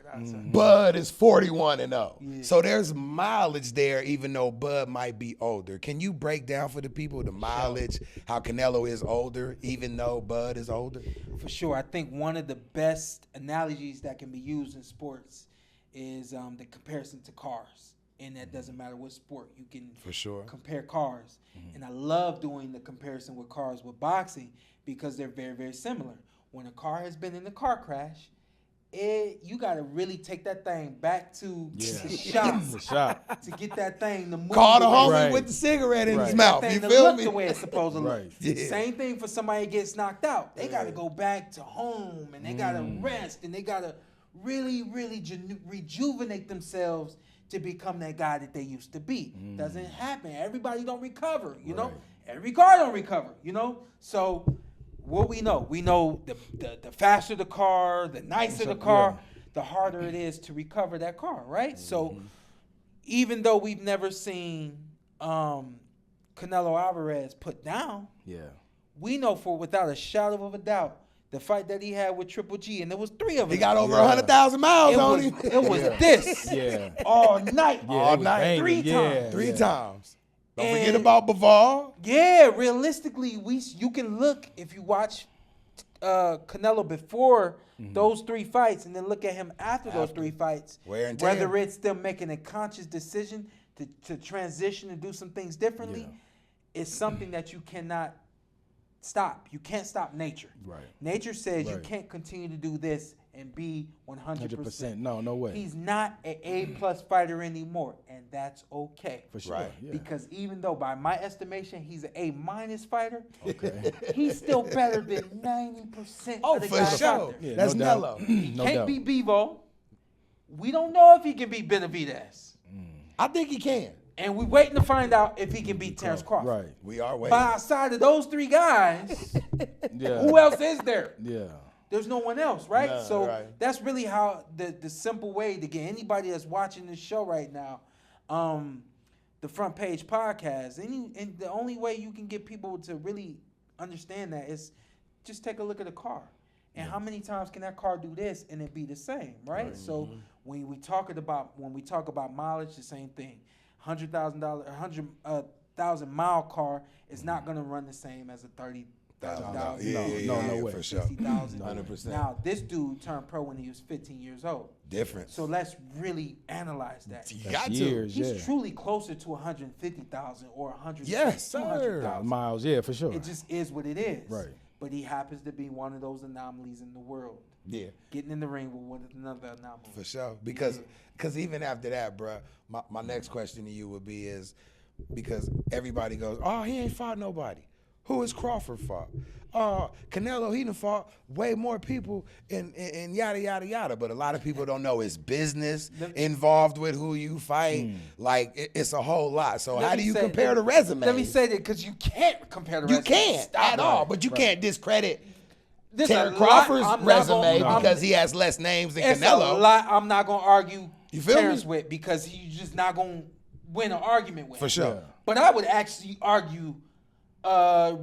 [SPEAKER 2] Bud is 41 and 0.
[SPEAKER 3] Yeah.
[SPEAKER 2] So there's mileage there, even though Bud might be older. Can you break down for the people the mileage, how Canelo is older, even though Bud is older?
[SPEAKER 3] For sure. I think one of the best analogies that can be used in sports is the comparison to cars. And that doesn't matter what sport. You can
[SPEAKER 2] For sure.
[SPEAKER 3] compare cars. And I love doing the comparison with cars with boxing because they're very, very similar. When a car has been in a car crash, you got to really take that thing back to the shop to get that thing to move.
[SPEAKER 2] Call the homie
[SPEAKER 1] Right.
[SPEAKER 2] with the cigarette in his
[SPEAKER 1] Right.
[SPEAKER 2] mouth.
[SPEAKER 3] That
[SPEAKER 2] You
[SPEAKER 3] thing to
[SPEAKER 2] feel
[SPEAKER 3] look
[SPEAKER 2] me?
[SPEAKER 3] the way it's supposed to look.
[SPEAKER 1] Right.
[SPEAKER 2] Yeah.
[SPEAKER 3] Same thing for somebody that gets knocked out. They got to go back to home and they got to rest and they got to really, really rejuvenate themselves to become that guy that they used to be. Doesn't happen. Everybody don't recover, you know?
[SPEAKER 1] Right.
[SPEAKER 3] Every car don't recover, you know? So what we know the faster the car, the nicer the car, the harder it is to recover that car, right? So even though we've never seen Canelo Alvarez put down, we know without a shadow of a doubt the fight that he had with Triple G, and there was 3 of them.
[SPEAKER 2] He got over 100,000 miles on him.
[SPEAKER 3] It was this all night,
[SPEAKER 2] All night.
[SPEAKER 3] 3 times.
[SPEAKER 2] 3 times. Don't
[SPEAKER 3] And-
[SPEAKER 2] forget about Bivol.
[SPEAKER 3] Yeah, realistically, you can look if you watch Canelo before those 3 fights, and then look at him after those 3 fights.
[SPEAKER 2] Wear and tear.
[SPEAKER 3] Whether it's them making a conscious decision to transition and do some things differently, it's something that you cannot stop. You can't stop nature.
[SPEAKER 1] Right.
[SPEAKER 3] Nature says you
[SPEAKER 1] Right.
[SPEAKER 3] can't continue to do this and be 100%.
[SPEAKER 1] No way.
[SPEAKER 3] He's not an A+ fighter anymore, and that's okay.
[SPEAKER 1] For sure.
[SPEAKER 2] Right.
[SPEAKER 1] Yeah.
[SPEAKER 3] Because even though, by my estimation, he's an A- fighter,
[SPEAKER 1] Okay.
[SPEAKER 3] he's still better than 90%
[SPEAKER 2] Oh,
[SPEAKER 3] of the
[SPEAKER 2] for
[SPEAKER 3] guys
[SPEAKER 2] sure.
[SPEAKER 3] out there.
[SPEAKER 1] Yeah,
[SPEAKER 2] That's
[SPEAKER 1] no doubt.
[SPEAKER 2] Nello.
[SPEAKER 3] He
[SPEAKER 1] No
[SPEAKER 3] can't
[SPEAKER 1] doubt.
[SPEAKER 3] beat Bivol. We don't know if he can beat Benavidez.
[SPEAKER 2] I think he can.
[SPEAKER 3] And we're waiting to find out if he can beat Terrence Crawford.
[SPEAKER 1] Right.
[SPEAKER 2] We are waiting.
[SPEAKER 3] But outside of those 3 guys,
[SPEAKER 1] Yeah.
[SPEAKER 3] who else is there?
[SPEAKER 1] Yeah.
[SPEAKER 3] There's no one else, right?
[SPEAKER 2] No,
[SPEAKER 3] So
[SPEAKER 2] right.
[SPEAKER 3] that's really how the simple way to get anybody that's watching this show right now, the Front Page podcast, and the only way you can get people to really understand that is just take a look at a car. And how many times can that car do this and it be the same, right? So when we talk about mileage, the same thing. $100,000 mile car is not going to run the same as a $30,000.
[SPEAKER 2] Yeah,
[SPEAKER 1] way.
[SPEAKER 2] for sure.
[SPEAKER 3] 60,000.
[SPEAKER 2] 100%.
[SPEAKER 3] Now this dude turned pro when he was 15 years old.
[SPEAKER 2] Difference.
[SPEAKER 3] So let's really analyze that.
[SPEAKER 2] You got to.
[SPEAKER 1] Years,
[SPEAKER 3] He's truly closer to 150,000 or 100.
[SPEAKER 2] Yes, sir.
[SPEAKER 3] 200,000.
[SPEAKER 1] Miles, yeah, for sure.
[SPEAKER 3] It just is what it is.
[SPEAKER 1] Right.
[SPEAKER 3] But he happens to be one of those anomalies in the world.
[SPEAKER 2] Yeah.
[SPEAKER 3] Getting in the ring with another anomaly.
[SPEAKER 2] For sure. Because even after that, bruh, my next question to you would be because everybody goes, oh, he ain't fought nobody. Who has Crawford fought? Canelo, he done fought way more people and yada, yada, yada. But a lot of people don't know it's business involved with who you fight. Like, it's a whole lot. So how do you compare the resumes?
[SPEAKER 3] Let me say that because you can't compare the
[SPEAKER 2] You
[SPEAKER 3] resumes.
[SPEAKER 2] can't
[SPEAKER 3] Stop
[SPEAKER 2] at
[SPEAKER 3] it.
[SPEAKER 2] all. But you can't discredit
[SPEAKER 3] There's
[SPEAKER 2] Terry
[SPEAKER 3] a lot-
[SPEAKER 2] Crawford's
[SPEAKER 3] I'm not
[SPEAKER 2] resume
[SPEAKER 3] gonna-
[SPEAKER 2] because he has less names than
[SPEAKER 3] It's
[SPEAKER 2] Canelo.
[SPEAKER 3] a lot I'm not going to argue
[SPEAKER 2] You feel
[SPEAKER 3] Terrence
[SPEAKER 2] me?
[SPEAKER 3] with because he's just not going to win an argument with
[SPEAKER 2] For
[SPEAKER 3] him.
[SPEAKER 2] sure.
[SPEAKER 1] Yeah.
[SPEAKER 3] But I would actually argue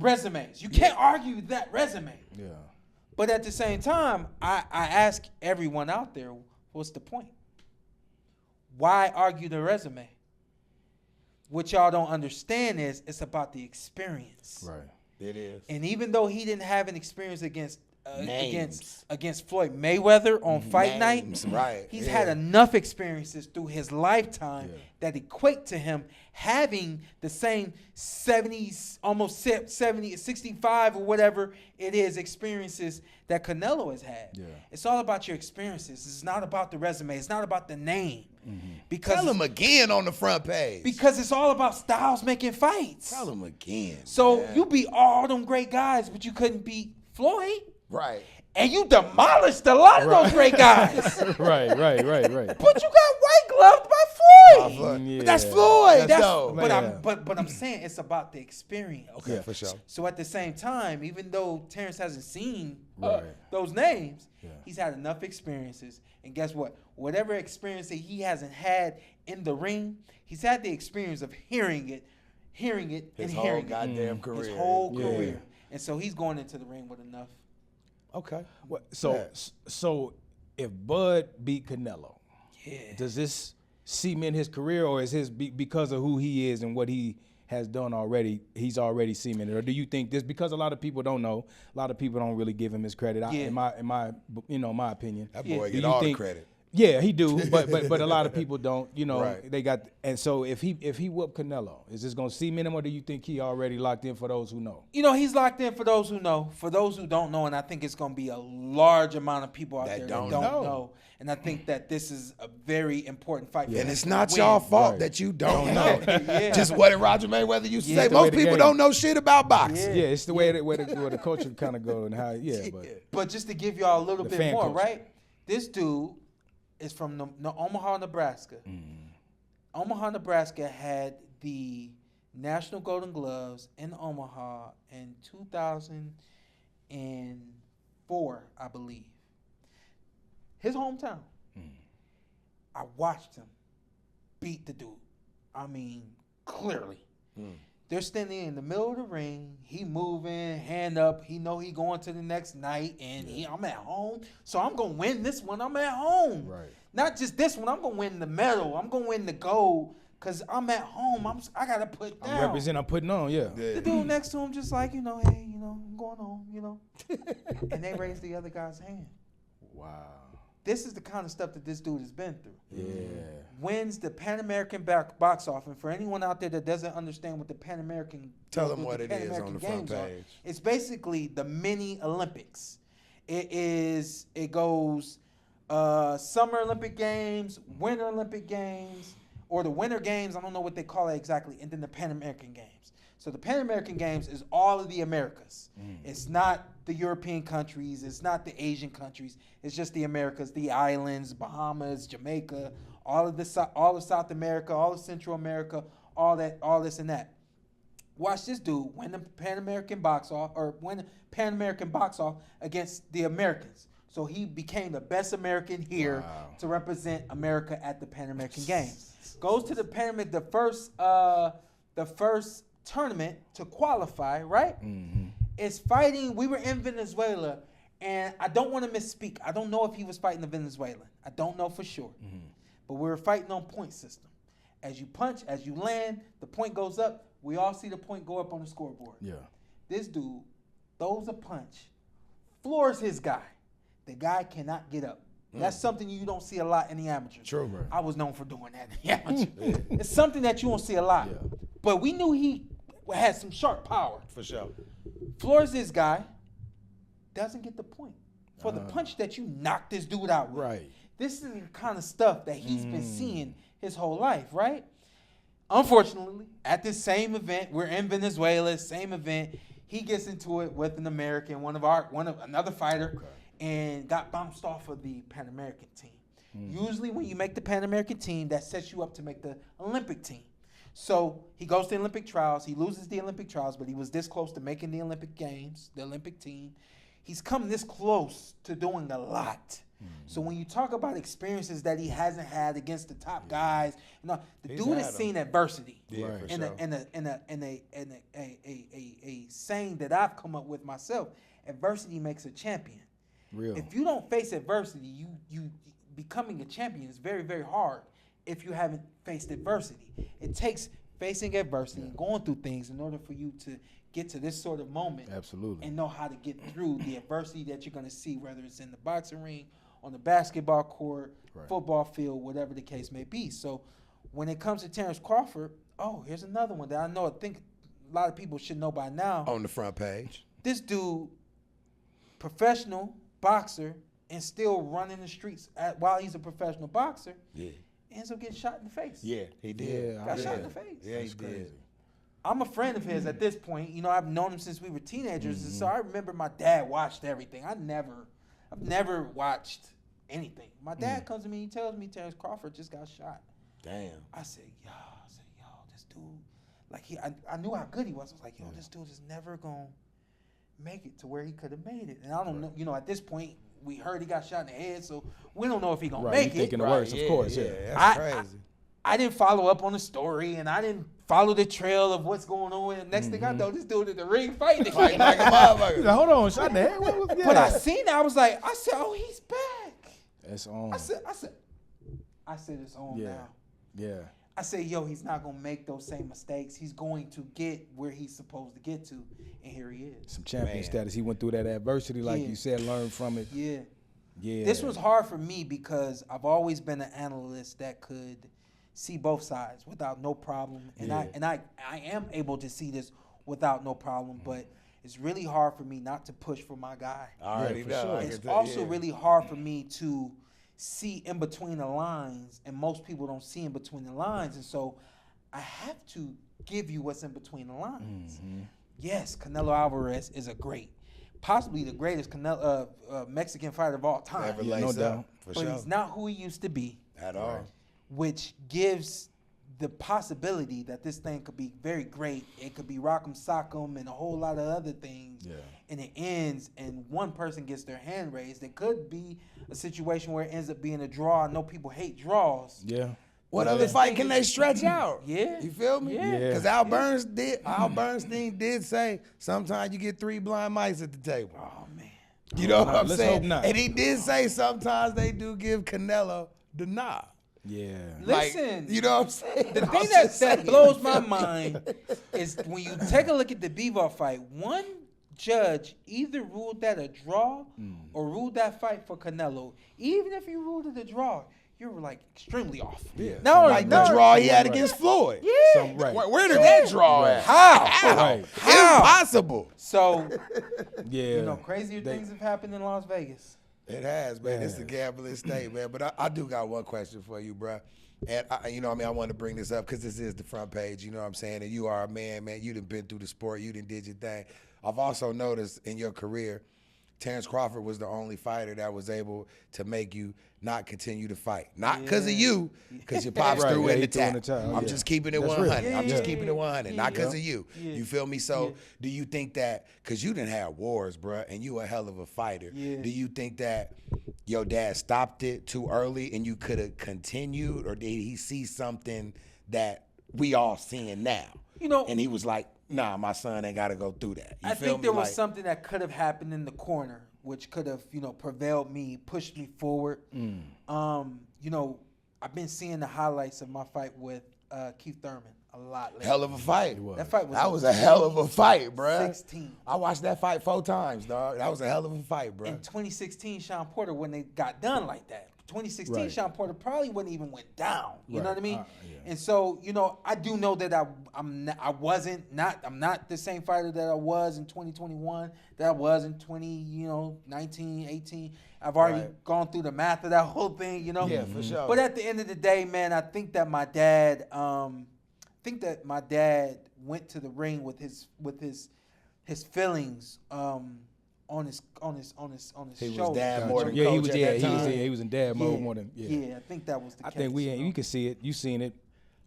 [SPEAKER 3] resumes. You can't argue that resume.
[SPEAKER 1] Yeah.
[SPEAKER 3] But at the same time, I ask everyone out there, what's the point? Why argue the resume? What y'all don't understand is it's about the experience.
[SPEAKER 1] Right.
[SPEAKER 2] It is.
[SPEAKER 3] And even though he didn't have an experience against
[SPEAKER 2] Names.
[SPEAKER 3] Floyd Mayweather on fight
[SPEAKER 2] Names,
[SPEAKER 3] night,
[SPEAKER 2] right?
[SPEAKER 3] he's
[SPEAKER 2] Yeah.
[SPEAKER 3] had enough experiences through his lifetime that equate to him having the same 70s, almost 70, 65 or whatever it is experiences that Canelo has had.
[SPEAKER 1] Yeah.
[SPEAKER 3] It's all about your experiences. It's not about the resume. It's not about the name. Because
[SPEAKER 2] Tell him again on the front page.
[SPEAKER 3] because it's all about styles making fights.
[SPEAKER 2] Tell him again.
[SPEAKER 3] So
[SPEAKER 2] man.
[SPEAKER 3] you beat all them great guys, but you couldn't beat Floyd.
[SPEAKER 2] Right.
[SPEAKER 3] And you demolished a lot of those great guys.
[SPEAKER 1] right.
[SPEAKER 3] But you got white gloved by Floyd.
[SPEAKER 1] Yeah.
[SPEAKER 2] But that's Floyd.
[SPEAKER 3] That's,
[SPEAKER 2] though.
[SPEAKER 3] but
[SPEAKER 1] Yeah.
[SPEAKER 3] I'm saying it's about the experience.
[SPEAKER 2] Okay, for sure.
[SPEAKER 3] So at the same time, even though Terrence hasn't seen
[SPEAKER 1] Right.
[SPEAKER 3] those names,
[SPEAKER 1] Yeah.
[SPEAKER 3] he's had enough experiences. And guess what? Whatever experience that he hasn't had in the ring, he's had the experience of hearing it,
[SPEAKER 2] His
[SPEAKER 3] and
[SPEAKER 2] whole
[SPEAKER 3] hearing
[SPEAKER 2] goddamn
[SPEAKER 3] it.
[SPEAKER 2] career.
[SPEAKER 3] His whole
[SPEAKER 1] Yeah.
[SPEAKER 3] career. And so he's going into the ring with enough.
[SPEAKER 2] Okay.
[SPEAKER 1] So if Bud beat Canelo, does this cement his career, or is his because of who he is and what he has done already? He's already cemented, or do you think this because a lot of people don't know, a lot of people don't really give him his credit?
[SPEAKER 3] Yeah.
[SPEAKER 1] In my my opinion,
[SPEAKER 2] That boy
[SPEAKER 1] Do
[SPEAKER 2] get
[SPEAKER 1] you
[SPEAKER 2] all
[SPEAKER 1] think-
[SPEAKER 2] the credit.
[SPEAKER 1] Yeah, he do, but a lot of people don't.
[SPEAKER 2] Right.
[SPEAKER 1] They got, and so if he whooped Canelo, is this gonna cement him, or do you think he already locked in for those who know?
[SPEAKER 3] He's locked in for those who know. For those who don't know, and I think it's going to be a large amount of people out
[SPEAKER 2] That
[SPEAKER 3] there
[SPEAKER 2] don't
[SPEAKER 3] that don't
[SPEAKER 2] know.
[SPEAKER 3] know. And I think that this is a very important fight for
[SPEAKER 2] And
[SPEAKER 3] him
[SPEAKER 2] it's
[SPEAKER 3] to
[SPEAKER 2] not
[SPEAKER 3] win.
[SPEAKER 2] y'all fault
[SPEAKER 1] Right.
[SPEAKER 2] that you don't know.
[SPEAKER 3] Yeah.
[SPEAKER 2] Just what did Roger Mayweather used to
[SPEAKER 3] Yeah.
[SPEAKER 2] say?
[SPEAKER 3] The
[SPEAKER 1] way
[SPEAKER 2] Most
[SPEAKER 1] the
[SPEAKER 2] people
[SPEAKER 1] game-
[SPEAKER 2] don't know shit about boxing.
[SPEAKER 1] Yeah, it's the way where the culture kind of go and how. Yeah, but
[SPEAKER 3] But just to give y'all a little
[SPEAKER 1] The
[SPEAKER 3] bit
[SPEAKER 1] fan
[SPEAKER 3] more,
[SPEAKER 1] culture.
[SPEAKER 3] right? This dude is from Omaha, Nebraska. Omaha, Nebraska had the National Golden Gloves in Omaha in 2004, I believe. His hometown. I watched him beat the dude. I mean, clearly. They're standing in the middle of the ring. He moving, hand up. He know he going to the next night, and I'm at home, so I'm gonna win this one. I'm at home.
[SPEAKER 1] Right.
[SPEAKER 3] Not just this one. I'm gonna win the medal. I'm gonna win the gold because I'm at home. I gotta put down.
[SPEAKER 1] I'm putting on. Yeah.
[SPEAKER 3] The dude next to him just like, hey, I'm going home, and they raised the other guy's hand.
[SPEAKER 1] Wow.
[SPEAKER 3] This is the kind of stuff that this dude has been through.
[SPEAKER 1] Yeah.
[SPEAKER 3] Wins the Pan American box office. And for anyone out there that doesn't understand what the Pan American
[SPEAKER 2] Tell them
[SPEAKER 3] the
[SPEAKER 2] what it
[SPEAKER 3] Pan
[SPEAKER 2] is
[SPEAKER 3] American
[SPEAKER 2] on the front
[SPEAKER 3] Games are,
[SPEAKER 2] page.
[SPEAKER 3] it's basically the mini Olympics. It goes Summer Olympic Games, Winter Olympic Games, or the Winter Games. I don't know what they call it exactly, and then the Pan American Games. So the Pan American Games is all of the Americas. It's not the European countries. It's not the Asian countries. It's just the Americas, the islands, Bahamas, Jamaica, all of South America, all of Central America, all this and that. Watch this dude win the Pan American box off against the Americans. So he became the best American here to represent America at the Pan American Games. Goes to the the first tournament to qualify, right? Is fighting. We were in Venezuela, and I don't want to misspeak. I don't know if he was fighting the Venezuelan. I don't know for sure. But we were fighting on point system. As you punch, as you land, the point goes up. We all see the point go up on the scoreboard.
[SPEAKER 1] Yeah.
[SPEAKER 3] This dude throws a punch, floors his guy. The guy cannot get up. That's something you don't see a lot in the amateurs.
[SPEAKER 2] True, bro.
[SPEAKER 3] I was known for doing that in the amateurs. It's something that you don't see a lot.
[SPEAKER 1] Yeah.
[SPEAKER 3] But we knew he had some sharp power.
[SPEAKER 2] For sure.
[SPEAKER 3] Floors this guy, doesn't get the point for the punch that you knocked this dude out with.
[SPEAKER 1] Right.
[SPEAKER 3] This is the kind of stuff that he's been seeing his whole life, right? Unfortunately, at this same event, we're in Venezuela, same event. He gets into it with an American, another fighter, and got bounced off of the Pan American team. Usually, when you make the Pan American team, that sets you up to make the Olympic team. So he goes to the Olympic trials. He loses the Olympic trials, but he was this close to making the Olympic Games, the Olympic team. He's come this close to doing a lot. So when you talk about experiences that he hasn't had against the top guys, the
[SPEAKER 2] He's
[SPEAKER 3] dude
[SPEAKER 2] had
[SPEAKER 3] has
[SPEAKER 2] them.
[SPEAKER 3] seen adversity.
[SPEAKER 2] Yeah,
[SPEAKER 1] Right.
[SPEAKER 2] for
[SPEAKER 3] And
[SPEAKER 2] sure.
[SPEAKER 3] a saying that I've come up with myself: adversity makes a champion.
[SPEAKER 1] Real.
[SPEAKER 3] If you don't face adversity, you becoming a champion is very, very hard if you haven't faced adversity. It takes facing adversity and going through things in order for you to get to this sort of moment.
[SPEAKER 1] Absolutely.
[SPEAKER 3] And know how to get through the adversity that you're going to see, whether it's in the boxing ring, on the basketball court, football field, whatever the case may be. So when it comes to Terrence Crawford, here's another one that I think a lot of people should know by now.
[SPEAKER 2] On the front page.
[SPEAKER 3] This dude, professional boxer, and still running the streets while he's a professional boxer, ends up getting shot in the face.
[SPEAKER 2] Yeah, he did.
[SPEAKER 3] Got shot in the face.
[SPEAKER 2] Yeah, he did.
[SPEAKER 3] I'm a friend of his at this point. You know, I've known him since we were teenagers, and so I remember my dad watched everything. I've never watched anything. My dad comes to me, he tells me Terrence Crawford just got shot.
[SPEAKER 2] Damn.
[SPEAKER 3] I said, yo, this dude, like I knew how good he was. I was like, yo, this dude is never gonna make it to where he could have made it. And I don't know, you know, at this point, we heard he got shot in the head, so we don't know if he gonna make it.
[SPEAKER 1] Thinking the worst, of course. Yeah,
[SPEAKER 2] that's crazy.
[SPEAKER 3] I didn't follow up on the story, and I didn't follow the trail of what's going on. And next thing I know, this dude in the ring fighting.
[SPEAKER 2] Like a motherfucker.
[SPEAKER 1] Hold on, shot in the head.
[SPEAKER 3] But I seen it, I said, oh, he's back.
[SPEAKER 1] It's on.
[SPEAKER 3] I said, it's on now.
[SPEAKER 1] Yeah.
[SPEAKER 3] I said, yo, he's not gonna make those same mistakes. He's going to get where he's supposed to get to, and here he is.
[SPEAKER 1] Some champion status. He went through that adversity, like you said, learned from it.
[SPEAKER 3] Yeah.
[SPEAKER 1] Yeah.
[SPEAKER 3] This was hard for me because I've always been an analyst that could see both sides without no problem, and I am able to see this without no problem, but it's really hard for me not to push for my guy.
[SPEAKER 2] I already know.
[SPEAKER 1] Sure.
[SPEAKER 3] It's also really hard for me to see in between the lines, and most people don't see in between the lines, and so I have to give you what's in between the lines. Yes, Canelo Alvarez is possibly the greatest Mexican fighter of all time.
[SPEAKER 2] Never lays up, for
[SPEAKER 3] but
[SPEAKER 2] sure.
[SPEAKER 3] he's not who he used to be.
[SPEAKER 2] At all.
[SPEAKER 3] Which gives the possibility that this thing could be very great. It could be rock'em sock'em and a whole lot of other things. Yeah. And it ends and one person gets their hand raised. It could be a situation where it ends up being a draw. I know people hate draws.
[SPEAKER 1] Yeah.
[SPEAKER 2] What other fight can they stretch out?
[SPEAKER 3] Yeah.
[SPEAKER 2] You feel me?
[SPEAKER 3] Yeah.
[SPEAKER 2] Because Al Bernstein did say sometimes you get 3 blind mice at the table.
[SPEAKER 3] Oh, man.
[SPEAKER 2] You know what I'm
[SPEAKER 1] let's
[SPEAKER 2] saying?
[SPEAKER 1] hope not.
[SPEAKER 2] And he did say sometimes they do give Canelo the nod.
[SPEAKER 1] Yeah.
[SPEAKER 3] Listen.
[SPEAKER 2] You know what I'm saying?
[SPEAKER 3] The thing that blows my mind is when you take a look at the Bivol fight, one judge either ruled that a draw or ruled that fight for Canelo. Even if you ruled it a draw, you were like extremely off.
[SPEAKER 1] Yeah.
[SPEAKER 2] Like the draw he had against Floyd.
[SPEAKER 3] Yeah.
[SPEAKER 2] Where did that draw at?
[SPEAKER 3] How?
[SPEAKER 1] Right.
[SPEAKER 2] Impossible.
[SPEAKER 3] So,
[SPEAKER 1] Yeah.
[SPEAKER 3] crazier things have happened in Las Vegas.
[SPEAKER 2] It has, man. It's a gambling state, man. But I do got one question for you, bro. And, I want to bring this up because this is the front page, you know what I'm saying? And you are a man. You done been through the sport. You done did your thing. I've also noticed in your career, Terrence Crawford was the only fighter that was able to make you not continue to fight. Not because of you, because your pops threw in the tap. I'm just keeping it 100. I'm just keeping it 100, not because of you. You feel me? So do you think that, because you didn't have wars, bro, and you a hell of a fighter, do you think that your dad stopped it too early and you could have continued, or did he see something that we all seeing now? And he was like, nah, my son ain't got to go through that.
[SPEAKER 3] I think there was something that could have happened in the corner, which could have, prevailed me, pushed me forward. I've been seeing the highlights of my fight with Keith Thurman a lot lately.
[SPEAKER 2] Hell of a fight.
[SPEAKER 3] That was
[SPEAKER 2] a hell of a fight, bro.
[SPEAKER 3] 16.
[SPEAKER 2] I watched that fight 4 times, dog. That was a hell of a fight, bro.
[SPEAKER 3] In 2016, Sean Porter, when they got done like that, 2016, Sean Porter probably wouldn't even went down. You know what I mean? And so, I do know that I'm not the same fighter that I was in 2021, that I was in 19, 18. I've already gone through the math of that whole thing,
[SPEAKER 2] Yeah, for sure.
[SPEAKER 3] But at the end of the day, man, I think that my dad, went to the ring with his feelings, on his
[SPEAKER 2] he
[SPEAKER 3] shoulder.
[SPEAKER 2] was dad more than coach at that time.
[SPEAKER 1] He was in dad mode more than
[SPEAKER 3] I think that was the case.
[SPEAKER 1] I think you can see it. You seen it.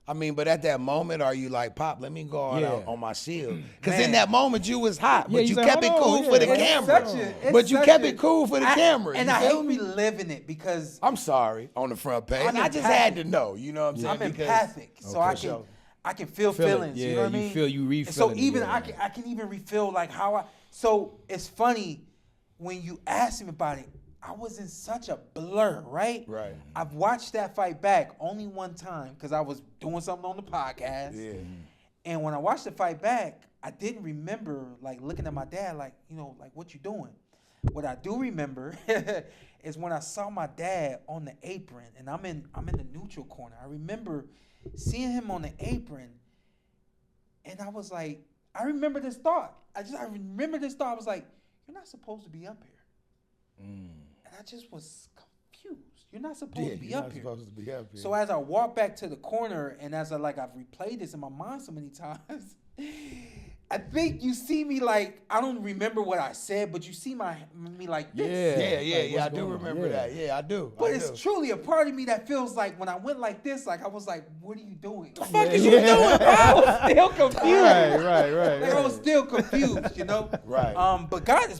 [SPEAKER 2] I mean, but at that moment, are you like, Pop, let me go out on my shield? Because in that moment, you was hot, but you kept it cool for the camera. But you kept it cool for the camera.
[SPEAKER 3] And I hate reliving it because
[SPEAKER 2] I'm sorry on the front page. I just had to know. You know what I'm saying?
[SPEAKER 3] I'm empathic, so I can feel feelings.
[SPEAKER 1] Yeah,
[SPEAKER 3] you know what I mean?
[SPEAKER 1] You refill.
[SPEAKER 3] And so even I can even refill like how I. So it's funny when you ask me about it. I was in such a blur, right?
[SPEAKER 2] Right.
[SPEAKER 3] I've watched that fight back only one time because I was doing something on the podcast.
[SPEAKER 2] Yeah.
[SPEAKER 3] And when I watched the fight back, I didn't remember like looking at my dad like, like what you doing. What I do remember is when I saw my dad on the apron, and I'm in the neutral corner. I remember seeing him on the apron, and I was like, I remember this thought. I remember this thought. I was like, you're not supposed to be up here. And I just was confused. You're not supposed to be up here.
[SPEAKER 2] Supposed to be up here.
[SPEAKER 3] So as I walk back to the corner, and as I've replayed this in my mind so many times, I think you see me like, I don't remember what I said, but you see me like this.
[SPEAKER 2] Yeah. I do remember that. Yeah, I do.
[SPEAKER 3] But it's truly a part of me that feels like when I went like this, like I was like, what are you doing? The fuck is you doing? I was still confused.
[SPEAKER 1] Right.
[SPEAKER 3] Like, I was still confused,
[SPEAKER 2] Right.
[SPEAKER 3] But God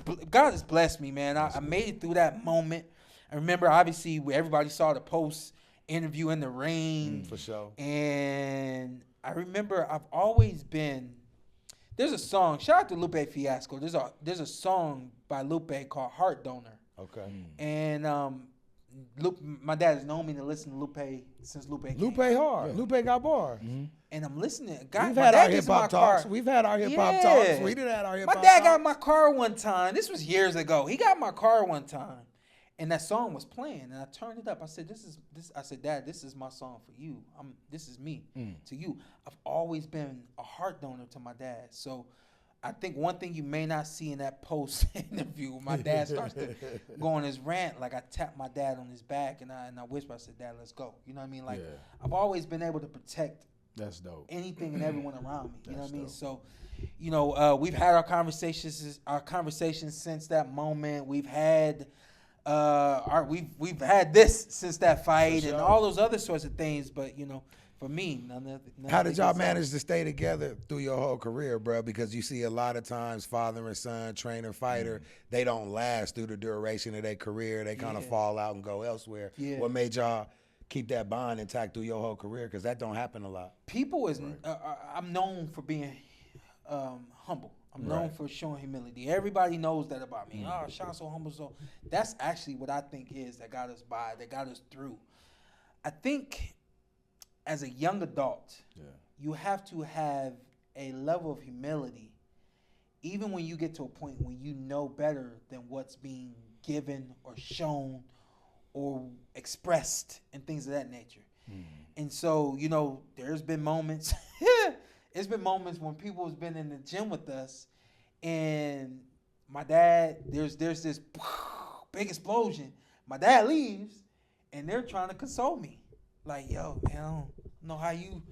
[SPEAKER 3] has blessed me, man. I made it through that moment. I remember, obviously, where everybody saw the post interview in the rain.
[SPEAKER 2] For sure.
[SPEAKER 3] And I remember I've always been. There's a song. Shout out to Lupe Fiasco. There's a song by Lupe called Heart Donor.
[SPEAKER 2] Okay.
[SPEAKER 3] And my dad has known me to listen to Lupe since Lupe came.
[SPEAKER 2] Lupe hard. Yeah. Lupe got bars.
[SPEAKER 1] Mm-hmm.
[SPEAKER 3] And I'm listening.
[SPEAKER 2] We've had our hip hop talks. We done had our hip hop talks.
[SPEAKER 3] My dad got my car one time. This was years ago. He got my car one time. And that song was playing, and I turned it up. I said, "This." I said, "Dad, this is my song for you. This is me to you." I've always been a heart donor to my dad. So, I think one thing you may not see in that post interview, my dad starts to go on his rant. Like I tapped my dad on his back, and I whispered, I said, "Dad, let's go." You know what I mean? Like I've always been able to protect.
[SPEAKER 1] That's dope.
[SPEAKER 3] Anything and everyone around me. You know what I mean?
[SPEAKER 1] Dope.
[SPEAKER 3] So, we've had our conversations since that moment. We've had. We've had this since that fight and all those other sorts of things, but for me, none
[SPEAKER 2] How did y'all manage to stay together through your whole career, bro? Because you see a lot of times father and son, trainer, fighter, they don't last through the duration of their career. They kind of fall out and go elsewhere. Yeah. What made y'all keep that bond intact through your whole career? Because that don't happen a lot.
[SPEAKER 3] People I'm known for being humble. I'm known for showing humility. Everybody knows that about me. Oh, Sean's so humble. So that's actually what I think that got us by, that got us through. I think as a young adult, you have to have a level of humility, even when you get to a point when you know better than what's being given or shown or expressed and things of that nature. And so, there's been moments. It's been moments when people has been in the gym with us, and my dad, there's this big explosion. My dad leaves, and they're trying to console me, like, "Yo, man, I don't know how you."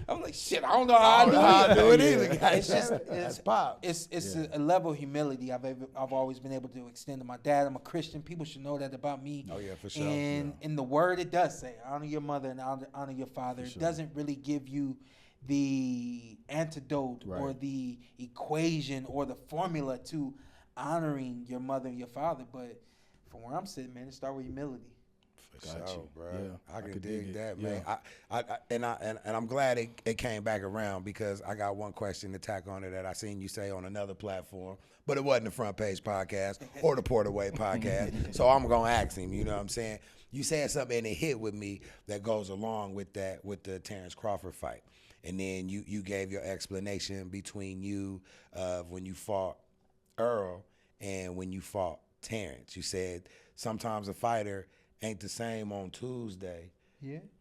[SPEAKER 3] I'm like, "Shit, I don't know how I do it either." It's just it's a level of humility I've always been able to extend to my dad. I'm a Christian. People should know that about me.
[SPEAKER 2] Oh yeah, for sure.
[SPEAKER 3] And in the word, it does say, "Honor your mother and honor your father." It doesn't really give you the antidote or the equation or the formula to honoring your mother and your father, but from where I'm sitting, man, it starts with humility.
[SPEAKER 2] For sure, bro. Yeah, I can dig that, man. And I'm glad it came back around, because I got one question to tack on it that I seen you say on another platform, but it wasn't the Front Page Podcast or the Porterway Podcast. So I'm gonna ask him. You know what I'm saying? You said something and it hit with me that goes along with that, with the Terrence Crawford fight, and then you gave your explanation between you when you fought Earl and when you fought Terrence. You said sometimes a fighter ain't the same on Tuesday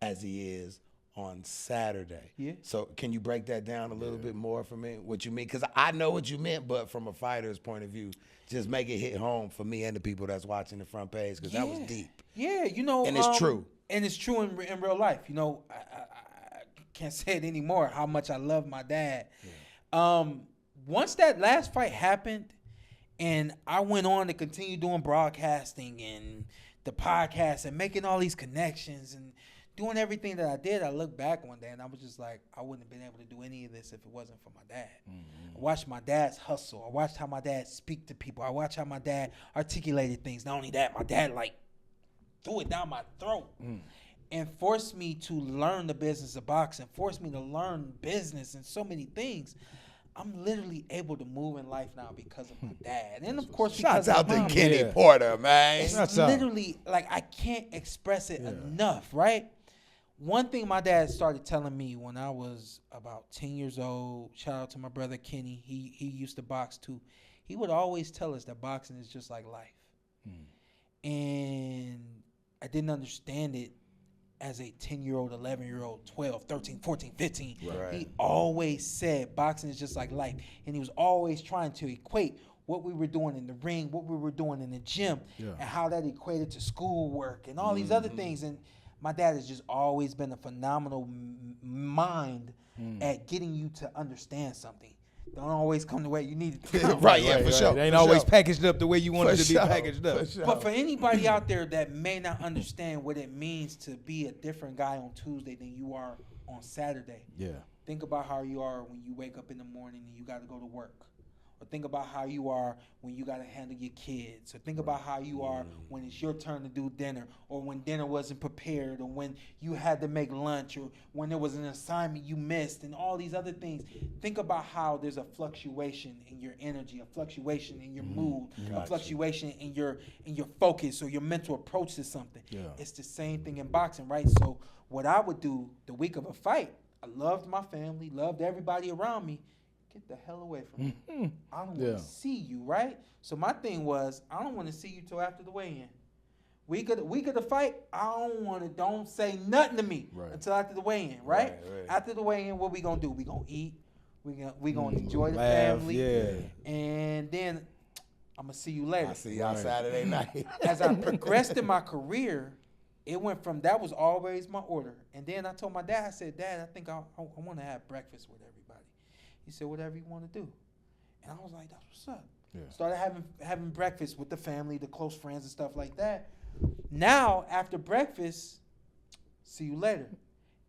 [SPEAKER 2] as he is on Saturday. Yeah. So can you break that down a little bit more for me, what you mean? Because I know what you meant, but from a fighter's point of view, just make it hit home for me and the people that's watching the Front Page, because that was deep.
[SPEAKER 3] Yeah,
[SPEAKER 2] and it's true.
[SPEAKER 3] And it's true in real life. I can't say it anymore how much I love my dad. Yeah. Once that last fight happened, and I went on to continue doing broadcasting and the podcast and making all these connections and doing everything that I did, I look back one day and I was just like, I wouldn't have been able to do any of this if it wasn't for my dad. I watched my dad's hustle. I watched how my dad speak to people. I watched how my dad articulated things. Not only that, my dad threw it down my throat and forced me to learn the business of boxing, forced me to learn business and so many things. I'm literally able to move in life now because of my dad. And of course, because
[SPEAKER 2] Shouts out to Kenny Porter, man.
[SPEAKER 3] It's literally, I can't express it enough, right? One thing my dad started telling me when I was about 10 years old, shout out to my brother Kenny, he used to box too. He would always tell us that boxing is just like life. And I didn't understand it as a 10-year-old, 11-year-old, 12, 13, 14, 15.
[SPEAKER 2] Right.
[SPEAKER 3] He always said boxing is just like life. And he was always trying to equate what we were doing in the ring, what we were doing in the gym, and how that equated to schoolwork and all these other things. And my dad has just always been a phenomenal mind at getting you to understand something. Don't always come the way you need it to come.
[SPEAKER 2] Right, yeah, for sure.
[SPEAKER 1] It ain't
[SPEAKER 2] for
[SPEAKER 1] always
[SPEAKER 2] sure.
[SPEAKER 1] packaged up the way you want
[SPEAKER 2] For
[SPEAKER 1] it to be
[SPEAKER 2] sure.
[SPEAKER 1] packaged up.
[SPEAKER 2] For sure.
[SPEAKER 3] But for anybody out there that may not understand what it means to be a different guy on Tuesday than you are on Saturday, think about how you are when you wake up in the morning and you got to go to work. Or think about how you are when you got to handle your kids. Or think about how you are when it's your turn to do dinner. Or when dinner wasn't prepared. Or when you had to make lunch. Or when there was an assignment you missed. And all these other things. Think about how there's a fluctuation in your energy. A fluctuation in your mood. A fluctuation in your focus or your mental approach to something. It's the same thing in boxing, right? So what I would do the week of a fight, I loved my family. Loved everybody around me. Get the hell away from me. I don't want to see you, right? So my thing was, I don't want to see you till after the weigh-in. Week of the fight, don't say nothing to me until after the weigh-in, right? After the weigh-in, what we gonna do? We gonna eat. We gonna enjoy the family. And then I'm gonna see you later.
[SPEAKER 2] I see y'all Saturday night.
[SPEAKER 3] As I progressed in my career, it went from that was always my order. And then I told my dad, I said, Dad, I think I want to have breakfast with everybody. He said, whatever you want to do. And I was like, that's what's up. Started having breakfast with the family, the close friends and stuff like that. Now, after breakfast, see you later.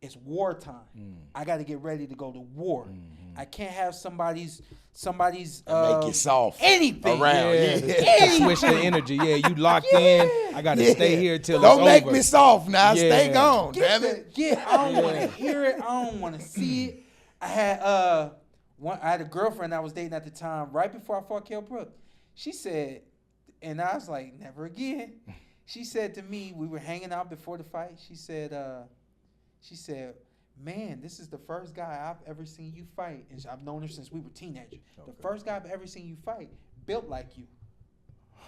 [SPEAKER 3] It's wartime. I got to get ready to go to war. I can't have somebody's
[SPEAKER 2] make you soft.
[SPEAKER 3] Anything.
[SPEAKER 2] Around.
[SPEAKER 1] Switch the energy. You locked in. I got to stay here till
[SPEAKER 2] Don't
[SPEAKER 1] it's
[SPEAKER 2] make
[SPEAKER 1] over.
[SPEAKER 2] me soft now. Stay gone.
[SPEAKER 3] Damn
[SPEAKER 2] Damn it.
[SPEAKER 3] I don't want to hear it. I don't want to see it. I had a girlfriend I was dating at the time right before I fought Kell Brook. She said, and I was like, never again. She said to me, we were hanging out before the fight. She said, man, this is the first guy I've ever seen you fight. And I've known her since we were teenagers. The first guy I've ever seen you fight built like you.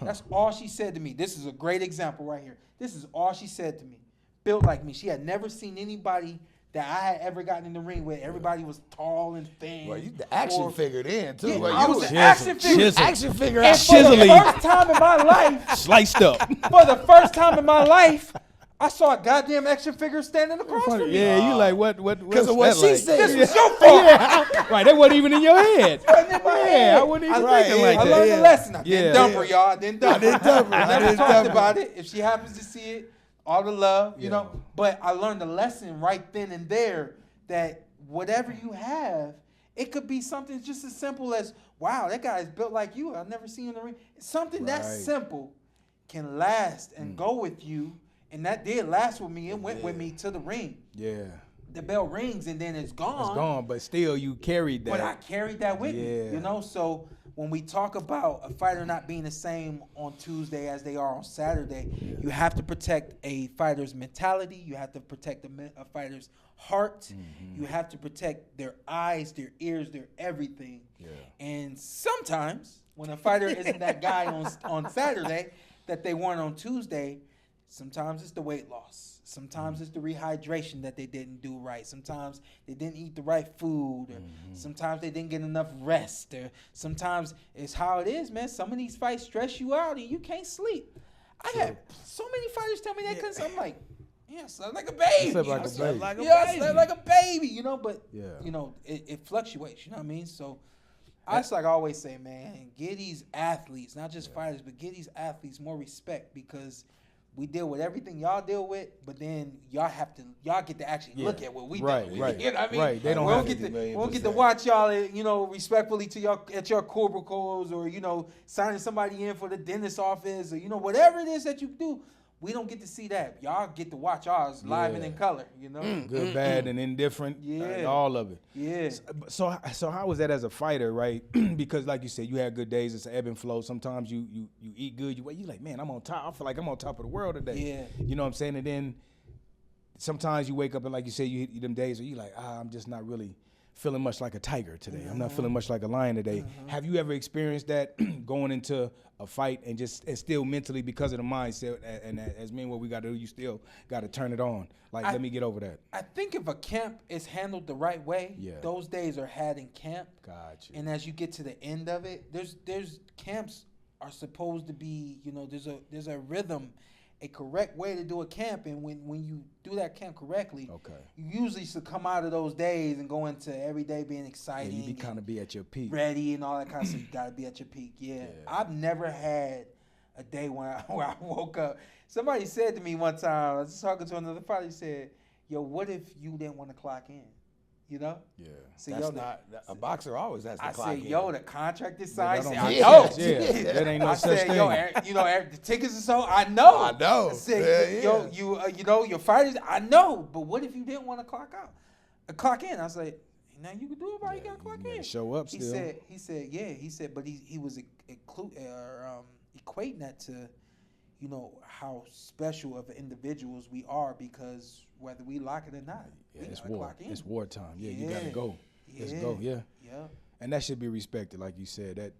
[SPEAKER 3] That's all she said to me. This is a great example right here. This is all she said to me. Built like me. She had never seen anybody that I had ever gotten in the ring with. Everybody was tall and thin.
[SPEAKER 2] Well, you the action figure then too.
[SPEAKER 3] Yeah,
[SPEAKER 2] Well,
[SPEAKER 3] I
[SPEAKER 2] you
[SPEAKER 3] was an action figure.
[SPEAKER 2] Action figure.
[SPEAKER 3] And for the
[SPEAKER 1] Chiselly.
[SPEAKER 3] first time in my life,
[SPEAKER 1] Sliced up.
[SPEAKER 3] for the first time in my life, I saw a goddamn action figure standing across from me.
[SPEAKER 1] You like what?
[SPEAKER 2] Because of what
[SPEAKER 1] that
[SPEAKER 2] she
[SPEAKER 1] like?
[SPEAKER 2] said.
[SPEAKER 3] This was your fault.
[SPEAKER 1] Right, that wasn't even in your head.
[SPEAKER 3] Wasn't in my head.
[SPEAKER 1] I wasn't even
[SPEAKER 2] Right,
[SPEAKER 1] thinking like
[SPEAKER 3] I
[SPEAKER 1] that.
[SPEAKER 3] learned the lesson. I didn't
[SPEAKER 1] Yeah.
[SPEAKER 3] dump her, y'all. I didn't dump her. I never
[SPEAKER 2] didn't
[SPEAKER 3] talked
[SPEAKER 2] dump her.
[SPEAKER 3] about it. If she happens to see it, all the love, you know. But I learned the lesson right then and there that whatever you have, it could be something just as simple as, wow, that guy is built like you. I've never seen in the ring. Something that simple can last and go with you. And that did last with me. It went with me to the ring.
[SPEAKER 1] Yeah.
[SPEAKER 3] The bell rings and then it's gone.
[SPEAKER 1] It's gone, but still you carried that.
[SPEAKER 3] But I carried that with me, you know? So when we talk about a fighter not being the same on Tuesday as they are on Saturday, you have to protect a fighter's mentality. You have to protect a fighter's heart. You have to protect their eyes, their ears, their everything. And sometimes when a fighter isn't that guy on Saturday that they weren't on Tuesday, sometimes it's the weight loss. Sometimes it's the rehydration that they didn't do right. Sometimes they didn't eat the right food. Or sometimes they didn't get enough rest. Or sometimes it's how it is, man. Some of these fights stress you out and you can't sleep. I had so many fighters tell me they couldn't. I'm like, yeah, I slept like a baby.
[SPEAKER 1] I slept like a baby.
[SPEAKER 3] I slept like a baby, you know. But,
[SPEAKER 1] Yeah.
[SPEAKER 3] you know, it fluctuates, you know what I mean? So I just like I always say, man, give these athletes, not just fighters, but give these athletes more respect because we deal with everything y'all deal with, but then y'all get to actually look at what we
[SPEAKER 1] Right,
[SPEAKER 3] deal with.
[SPEAKER 1] right,
[SPEAKER 3] You know what I mean?
[SPEAKER 1] right. They don't
[SPEAKER 3] we
[SPEAKER 1] have
[SPEAKER 3] don't get to watch y'all, you know, respectfully to y'all at your cubicles or, you know, signing somebody in for the dentist office or, you know, whatever it is that you do. We don't get to see that. Y'all get to watch ours live and in color, you know?
[SPEAKER 1] Good, bad, and indifferent.
[SPEAKER 3] Yeah.
[SPEAKER 1] All of it.
[SPEAKER 3] Yeah.
[SPEAKER 1] So how was that as a fighter, right? Because like you said, you had good days. It's an ebb and flow. Sometimes you eat good. You like, man, I'm on top. I feel like I'm on top of the world today.
[SPEAKER 3] Yeah.
[SPEAKER 1] You know what I'm saying? And then sometimes you wake up and like you say, you hit them days where you like, I'm just not really feeling much like a tiger today. I'm not feeling much like a lion today. Have you ever experienced that going into a fight and still mentally, because of the mindset and as men, what we got to do, you still got to turn it on. Like, let me get over that.
[SPEAKER 3] I think if a camp is handled the right way, those days are had in camp.
[SPEAKER 1] Gotcha.
[SPEAKER 3] And as you get to the end of it, there's camps are supposed to be, there's a rhythm, a correct way to do a camp, and when you do that camp correctly, you usually should come out of those days and go into every day being exciting.
[SPEAKER 1] Yeah, you kind of be at your peak,
[SPEAKER 3] ready, and all that kind of stuff. You gotta be at your peak. Yeah. I've never had a day where I woke up. Somebody said to me one time, I was talking to another fighter. He said, "Yo, what if you didn't want to clock in?" You know?
[SPEAKER 1] Yeah.
[SPEAKER 2] See, that's not a boxer always has to clock in.
[SPEAKER 3] I said, "Yo, the contract is signed."
[SPEAKER 1] I
[SPEAKER 3] know.
[SPEAKER 1] Yeah, that ain't no such thing.
[SPEAKER 3] Yo, the tickets are so. I know.
[SPEAKER 2] I know.
[SPEAKER 3] I said, your fighters. I know. But what if you didn't want to clock clock in? I was like, now you can do it. Why you gotta clock in?
[SPEAKER 1] Show up still.
[SPEAKER 3] He said, but he was equating that to, how special of individuals we are, because whether we like it or not, we
[SPEAKER 1] it's
[SPEAKER 3] gotta
[SPEAKER 1] war.
[SPEAKER 3] clock in.
[SPEAKER 1] It's wartime. Yeah, you gotta go. Let's go. Yeah.
[SPEAKER 3] Yeah.
[SPEAKER 1] And that should be respected, like you said. That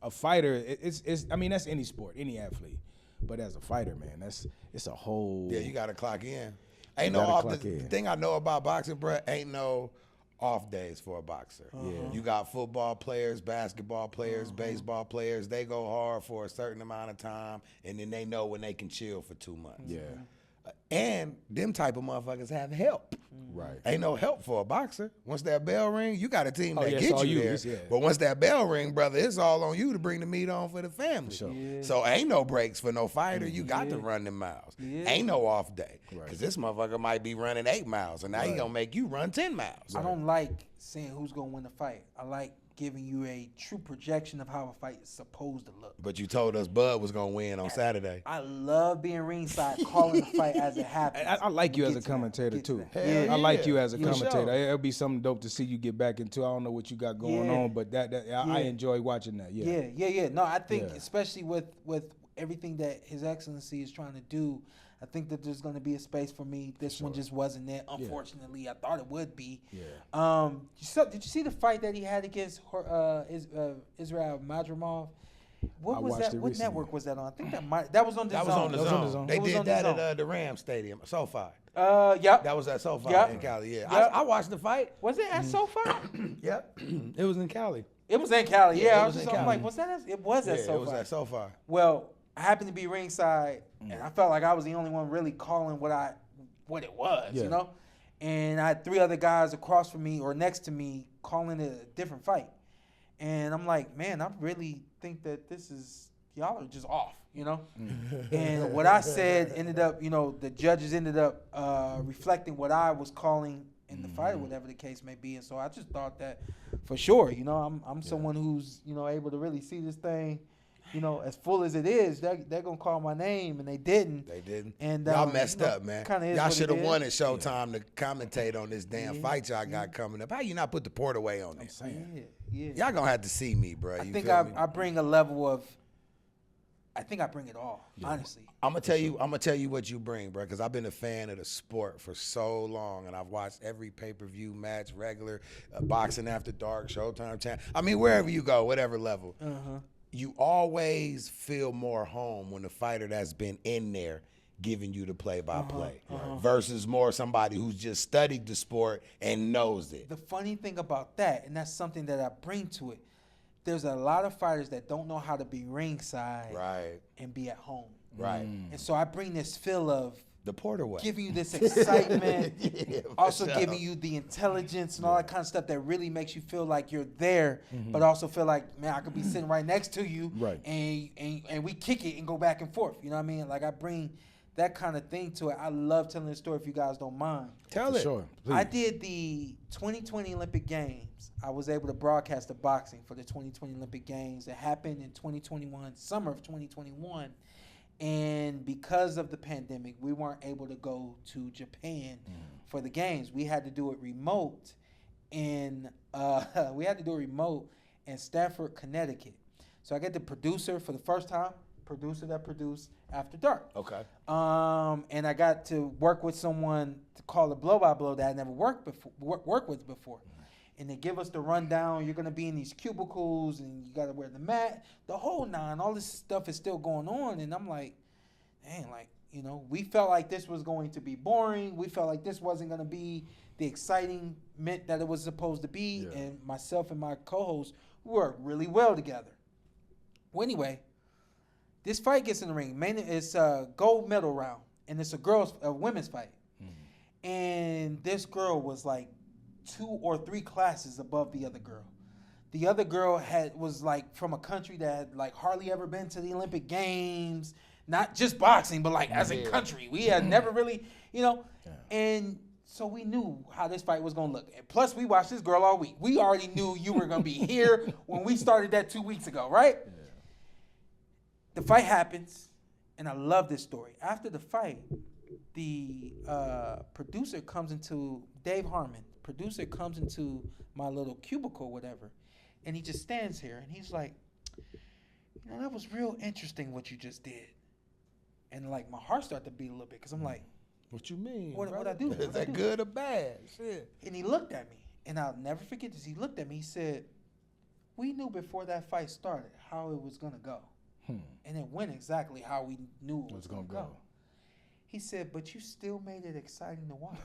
[SPEAKER 1] a fighter, it's. I mean, that's any sport, any athlete. But as a fighter, man, it's a whole.
[SPEAKER 2] Yeah, you gotta clock in. Ain't no off. The thing I know about boxing, bro, ain't no off days for a boxer.
[SPEAKER 1] Yeah.
[SPEAKER 2] You got football players, basketball players, baseball players. They go hard for a certain amount of time, and then they know when they can chill for 2 months.
[SPEAKER 1] Yeah.
[SPEAKER 2] And them type of motherfuckers have help.
[SPEAKER 1] Right.
[SPEAKER 2] Ain't no help for a boxer. Once that bell ring, you got a team that gets you there.
[SPEAKER 1] Yeah.
[SPEAKER 2] But once that bell ring, brother, it's all on you to bring the meat on for the family.
[SPEAKER 1] Sure.
[SPEAKER 3] Yeah.
[SPEAKER 2] So ain't no breaks for no fighter. You got to run them miles.
[SPEAKER 3] Yeah.
[SPEAKER 2] Ain't no off day.
[SPEAKER 1] Right.
[SPEAKER 2] Because this motherfucker might be running 8 miles, and now he gonna make you run 10 miles.
[SPEAKER 3] I don't like saying who's gonna win the fight. I like giving you a true projection of how a fight is supposed to look.
[SPEAKER 2] But you told us Bud was gonna win on Saturday.
[SPEAKER 3] I love being ringside, calling the fight as it happens.
[SPEAKER 1] I like you as a commentator too.
[SPEAKER 2] Yeah.
[SPEAKER 1] I like you as a commentator.
[SPEAKER 2] Sure.
[SPEAKER 1] It'll be something dope to see you get back into. I don't know what you got going on, but I enjoy watching that.
[SPEAKER 3] Yeah. No, I think especially with everything that His Excellency is trying to do, I think that there's going to be a space for me. This one just wasn't it. Unfortunately, I thought it would be.
[SPEAKER 1] Yeah.
[SPEAKER 3] Did you see the fight that he had against Israel Madrimov? What was that? What network was that on? I think that was on the
[SPEAKER 2] That
[SPEAKER 3] Zone.
[SPEAKER 2] was on the Zone. They did that
[SPEAKER 3] at
[SPEAKER 2] at the Rams Stadium, SoFi.
[SPEAKER 3] Yep.
[SPEAKER 2] That was at SoFi in Cali. Yeah,
[SPEAKER 3] Yep.
[SPEAKER 2] I watched the fight.
[SPEAKER 3] Was it at SoFi?
[SPEAKER 2] Yep, it was in Cali.
[SPEAKER 3] It was in Cali.
[SPEAKER 2] Yeah,
[SPEAKER 3] I
[SPEAKER 2] it
[SPEAKER 3] was
[SPEAKER 2] was
[SPEAKER 3] just
[SPEAKER 2] in
[SPEAKER 3] I'm
[SPEAKER 2] Cali.
[SPEAKER 3] like, was that? It was at SoFi.
[SPEAKER 2] It was at SoFi.
[SPEAKER 3] Well, I happened to be ringside, and I felt like I was the only one really calling what it was,
[SPEAKER 1] Yeah.
[SPEAKER 3] And I had 3 other guys across from me or next to me calling it a different fight. And I'm like, man, I really think that y'all are just off, And what I said ended up, the judges ended up reflecting what I was calling in the fight or whatever the case may be. And so I just thought that for sure, I'm someone who's, able to really see this thing, as full as it is. They're gonna call my name, and they didn't.
[SPEAKER 2] They didn't.
[SPEAKER 3] And
[SPEAKER 2] y'all messed up, man. Y'all should have won
[SPEAKER 3] it.
[SPEAKER 2] at Showtime to commentate on this damn fight y'all got coming up. How you not put the port away on this?
[SPEAKER 3] Yeah.
[SPEAKER 2] Y'all gonna have to see me, bro.
[SPEAKER 3] I think I bring a level of. I think I bring it all, honestly.
[SPEAKER 2] I'm gonna tell you what you bring, bro, because I've been a fan of the sport for so long, and I've watched every pay-per-view match, regular, boxing after dark, Showtime channel. I mean, wherever you go, whatever level, you always feel more home when the fighter that's been in there giving you the play-by-play versus more somebody who's just studied the sport and knows it.
[SPEAKER 3] The funny thing about that, and that's something that I bring to it, there's a lot of fighters that don't know how to be ringside and be at home.
[SPEAKER 2] Right.
[SPEAKER 3] And so I bring this feel of
[SPEAKER 2] the port away,
[SPEAKER 3] giving you this excitement, also giving you the intelligence and all that kind of stuff that really makes you feel like you're there, but also feel like, man, I could be sitting right next to you, and we kick it and go back and forth. You know what I mean? Like, I bring that kind of thing to it. I love telling the story if you guys don't mind.
[SPEAKER 2] Tell it.
[SPEAKER 1] Sure, please.
[SPEAKER 3] I did the 2020 Olympic Games. I was able to broadcast the boxing for the 2020 Olympic Games. It happened in 2021, summer of 2021. And because of the pandemic, we weren't able to go to Japan for the games. We had to do it remote in Stamford, Connecticut. So I get the producer for the first time, producer that produced After Dark.
[SPEAKER 2] Okay.
[SPEAKER 3] And I got to work with someone to call it Blow by Blow that I never worked with before. And they give us the rundown. You're gonna be in these cubicles, and you gotta wear the mat, the whole nine. All this stuff is still going on, and I'm like, dang, like, you know, we felt like this was going to be boring. We felt like this wasn't gonna be the exciting mint that it was supposed to be.
[SPEAKER 2] Yeah.
[SPEAKER 3] And myself and my co-host worked really well together. Well, anyway, this fight gets in the ring. It's a gold medal round, and it's a women's fight. Mm-hmm. And this girl was like 2 or 3 classes above the other girl. The other girl was like from a country that had like hardly ever been to the Olympic Games, not just boxing, but like as a country. We had never really, you know, and so we knew how this fight was gonna look. And plus, we watched this girl all week. We already knew you were gonna be here when we started that 2 weeks ago, right? Yeah. The fight happens, and I love this story. After the fight, the producer comes into, Dave Harmon, producer comes into my little cubicle, whatever, and he just stands here, and he's like, you know, that was real interesting what you just did. And like my heart started to beat a little bit, because I'm like,
[SPEAKER 2] what you mean?
[SPEAKER 3] What I do?
[SPEAKER 2] Is that good or bad? Shit.
[SPEAKER 3] And he looked at me, and I'll never forget this. He looked at me, he said, we knew before that fight started how it was going to go. And it went exactly how we knew it was going to go. He said, but you still made it exciting to watch.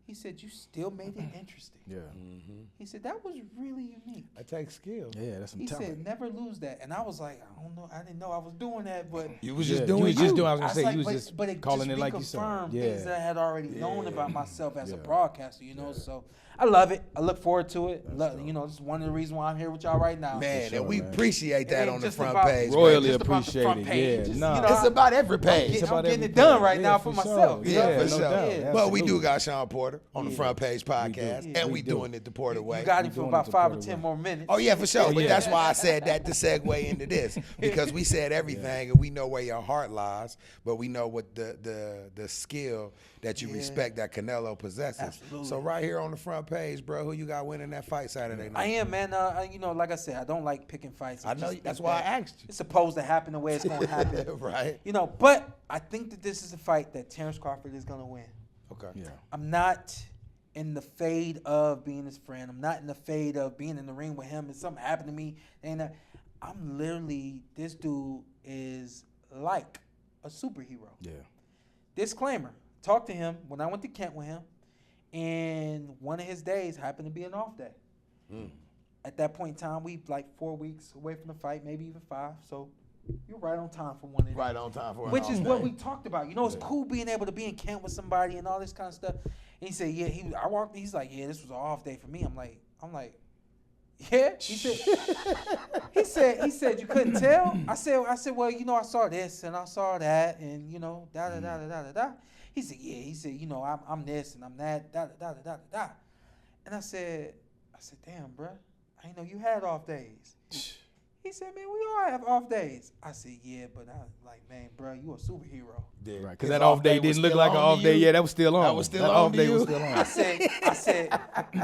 [SPEAKER 3] He said, you still made it interesting.
[SPEAKER 1] Yeah.
[SPEAKER 2] Mm-hmm.
[SPEAKER 3] He said, that was really unique.
[SPEAKER 2] That takes skill.
[SPEAKER 1] Yeah, that's some
[SPEAKER 3] He
[SPEAKER 1] talent.
[SPEAKER 3] said, never lose that. And I was like, I don't know. I didn't know I was doing that, but
[SPEAKER 2] You was just
[SPEAKER 1] You
[SPEAKER 2] doing
[SPEAKER 1] was just doing, I was
[SPEAKER 3] I
[SPEAKER 1] going
[SPEAKER 3] was
[SPEAKER 1] to say,
[SPEAKER 3] like,
[SPEAKER 1] you was just
[SPEAKER 3] but it
[SPEAKER 1] calling
[SPEAKER 3] just
[SPEAKER 1] it like you said.
[SPEAKER 3] reconfirmed
[SPEAKER 1] Yeah.
[SPEAKER 3] things that I had already known about myself as a
[SPEAKER 1] Yeah.
[SPEAKER 3] broadcaster, you know. So I love it. I look forward to it. You know, this is one of the reasons why I'm here with y'all right now.
[SPEAKER 2] Man,
[SPEAKER 1] sure,
[SPEAKER 2] and we
[SPEAKER 1] man.
[SPEAKER 2] appreciate that
[SPEAKER 3] It ain't
[SPEAKER 2] on the
[SPEAKER 3] just
[SPEAKER 2] front
[SPEAKER 3] about-
[SPEAKER 2] page. man.
[SPEAKER 1] Royally
[SPEAKER 3] Just about the
[SPEAKER 1] appreciate
[SPEAKER 3] front
[SPEAKER 1] it.
[SPEAKER 3] page.
[SPEAKER 1] Yeah,
[SPEAKER 3] Just,
[SPEAKER 1] nah.
[SPEAKER 3] you know,
[SPEAKER 2] It's about every page.
[SPEAKER 1] It's about
[SPEAKER 3] I'm getting
[SPEAKER 1] every
[SPEAKER 3] it done
[SPEAKER 1] page.
[SPEAKER 3] right now for
[SPEAKER 1] sure.
[SPEAKER 3] myself.
[SPEAKER 2] Yeah,
[SPEAKER 1] Yeah,
[SPEAKER 2] for
[SPEAKER 1] no
[SPEAKER 2] sure.
[SPEAKER 1] doubt.
[SPEAKER 2] But we do
[SPEAKER 1] Absolutely.
[SPEAKER 2] got Sean Porter on the front page podcast,
[SPEAKER 1] do.
[SPEAKER 2] and
[SPEAKER 1] We
[SPEAKER 2] we
[SPEAKER 1] do.
[SPEAKER 2] doing it the Porter way.
[SPEAKER 3] You got him for
[SPEAKER 1] doing
[SPEAKER 3] about
[SPEAKER 1] it the
[SPEAKER 3] 5 or
[SPEAKER 1] Porter
[SPEAKER 3] 10
[SPEAKER 1] way.
[SPEAKER 3] more minutes.
[SPEAKER 2] Oh yeah, for sure. But
[SPEAKER 1] Yeah.
[SPEAKER 2] that's why I said that to segue into this, because we said everything, and we know where your heart lies, but we know what the skill that you respect that Canelo possesses.
[SPEAKER 3] Absolutely.
[SPEAKER 2] So right here on the front page, bro, who you got winning that fight Saturday night?
[SPEAKER 3] I am, man. You know, like I said, I don't like picking fights.
[SPEAKER 2] I know.
[SPEAKER 3] just
[SPEAKER 2] That's
[SPEAKER 3] think
[SPEAKER 2] why I
[SPEAKER 3] that
[SPEAKER 2] asked you.
[SPEAKER 3] It's supposed to happen the way it's going to happen.
[SPEAKER 2] Right.
[SPEAKER 3] You know, but I think that this is a fight that Terrence Crawford is going to win.
[SPEAKER 2] Okay.
[SPEAKER 1] Yeah.
[SPEAKER 3] I'm not in the fade of being his friend. I'm not in the fade of being in the ring with him and something happened to me. And I'm literally, this dude is like a superhero.
[SPEAKER 1] Yeah.
[SPEAKER 3] Disclaimer, talked to him when I went to Kent with him, and one of his days happened to be an off day. At that point in time, we like 4 weeks away from the fight, maybe even 5. So you're right on time for one of them.
[SPEAKER 2] Right on time for an
[SPEAKER 3] Which is
[SPEAKER 2] off
[SPEAKER 3] what
[SPEAKER 2] day.
[SPEAKER 3] we talked about. You know, it's cool being able to be in Kent with somebody and all this kind of stuff. And he said, yeah, he's like, yeah, this was an off day for me. I'm like, yeah. He said, you couldn't tell? I said, well, you know, I saw this and I saw that and, you know, da-da-da-da-da-da. He said, yeah. He said, you know, I'm this and I'm that, da-da-da-da-da-da. And I said, damn, bruh, I didn't know you had off days. He said, man, we all have off days. I said, yeah, but I was like, man, bruh, you a superhero.
[SPEAKER 2] Yeah.
[SPEAKER 1] Right. Because that off day didn't look like an off day. Yeah, that was still on.
[SPEAKER 2] That was still
[SPEAKER 1] that
[SPEAKER 2] on
[SPEAKER 1] off
[SPEAKER 2] to
[SPEAKER 1] day
[SPEAKER 2] you?
[SPEAKER 1] was still on.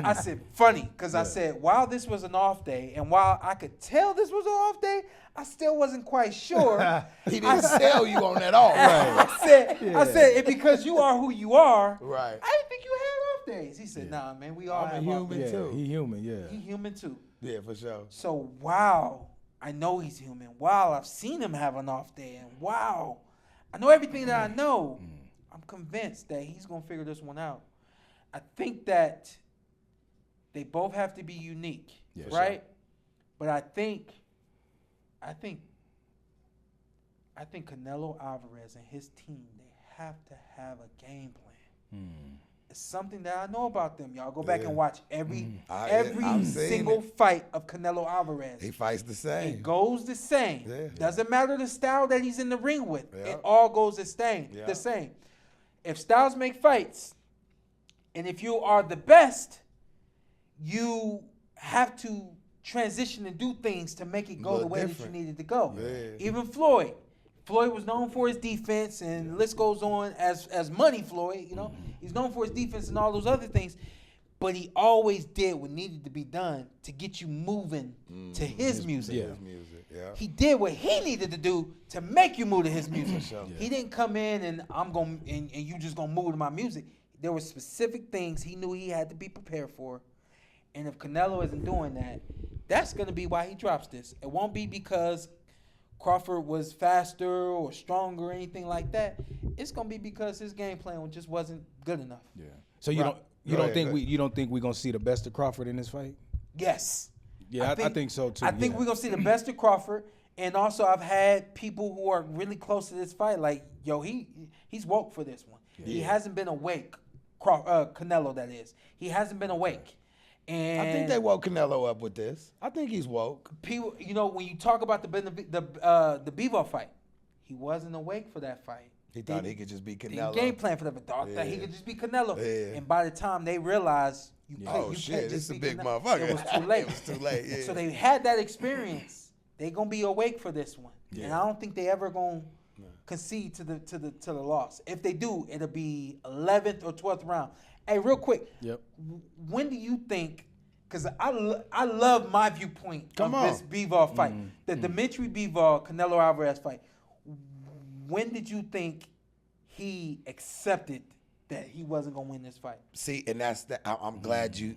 [SPEAKER 3] I said, funny, because I said, while this was an off day, and while I could tell this was an off day, I still wasn't quite sure.
[SPEAKER 2] He didn't sell you on that off.
[SPEAKER 3] I said, and because you are who you are,
[SPEAKER 2] Right.
[SPEAKER 3] I didn't think you had off days. He said, nah, man, we all
[SPEAKER 2] I'm a
[SPEAKER 3] have off
[SPEAKER 2] human
[SPEAKER 3] days.
[SPEAKER 1] Yeah,
[SPEAKER 2] too.
[SPEAKER 1] he human, yeah.
[SPEAKER 3] He human too.
[SPEAKER 2] Yeah, for sure.
[SPEAKER 3] So, wow, I know he's human. Wow, I've seen him have an off day. And wow, I know everything that I know. I'm convinced that he's going to figure this one out. I think that they both have to be unique,
[SPEAKER 1] Yeah,
[SPEAKER 3] right?
[SPEAKER 1] sure.
[SPEAKER 3] But I think Canelo Alvarez and his team, they have to have a game plan. It's something that I know about them. Y'all go back and watch every
[SPEAKER 2] I've seen
[SPEAKER 3] single fight of Canelo Alvarez.
[SPEAKER 2] He fights the same.
[SPEAKER 3] It goes the same.
[SPEAKER 2] Yeah.
[SPEAKER 3] Doesn't matter the style that he's in the ring with.
[SPEAKER 2] Yeah.
[SPEAKER 3] It all goes the same.
[SPEAKER 2] Yeah.
[SPEAKER 3] The same. If styles make fights, and if you are the best, you have to transition and do things to make it go
[SPEAKER 2] Look
[SPEAKER 3] the way
[SPEAKER 2] different.
[SPEAKER 3] that you needed to go.
[SPEAKER 2] Yeah.
[SPEAKER 3] Even Floyd. Floyd was known for his defense, and the list goes on as Money Floyd, you know. He's known for his defense and all those other things. But he always did what needed to be done to get you moving to his music.
[SPEAKER 1] Yeah.
[SPEAKER 2] His music. Yeah. Yeah.
[SPEAKER 3] He did what he needed to do to make you move to his music. He didn't come in and and you just gonna move to my music. There were specific things he knew he had to be prepared for. And if Canelo isn't doing that, that's gonna be why he drops this. It won't be because Crawford was faster or stronger or anything like that. It's gonna be because his game plan just wasn't good enough.
[SPEAKER 1] Yeah. So you don't think we're gonna see the best of Crawford in this fight?
[SPEAKER 3] Yes.
[SPEAKER 1] Yeah, I think so too.
[SPEAKER 3] I think we're gonna see the best of Crawford, and also I've had people who are really close to this fight, like he's woke for this one. Yeah. He hasn't been awake. Canelo, that is. He hasn't been awake. And
[SPEAKER 2] I think they woke Canelo up with this. I think he's woke.
[SPEAKER 3] People, when you talk about the Bivol fight, he wasn't awake for that fight.
[SPEAKER 2] He thought he could just be Canelo.
[SPEAKER 3] Game plan for that, dog. That he could just be Canelo. Yeah. And by the time they realized you can't just
[SPEAKER 2] this is a big
[SPEAKER 3] Canelo,
[SPEAKER 2] motherfucker.
[SPEAKER 3] it was too late.
[SPEAKER 2] It was too late. Yeah.
[SPEAKER 3] So they had that experience. They gonna be awake for this one, and I don't think they ever gonna concede to the loss. If they do, it'll be 11th or 12th round. Hey, real quick.
[SPEAKER 1] Yep.
[SPEAKER 3] When do you think? Because I love my viewpoint of this Bivol fight, the Dimitri Bivol Canelo Alvarez fight. When did you think he accepted that he wasn't gonna win this fight?
[SPEAKER 2] See, and that's that. I'm glad you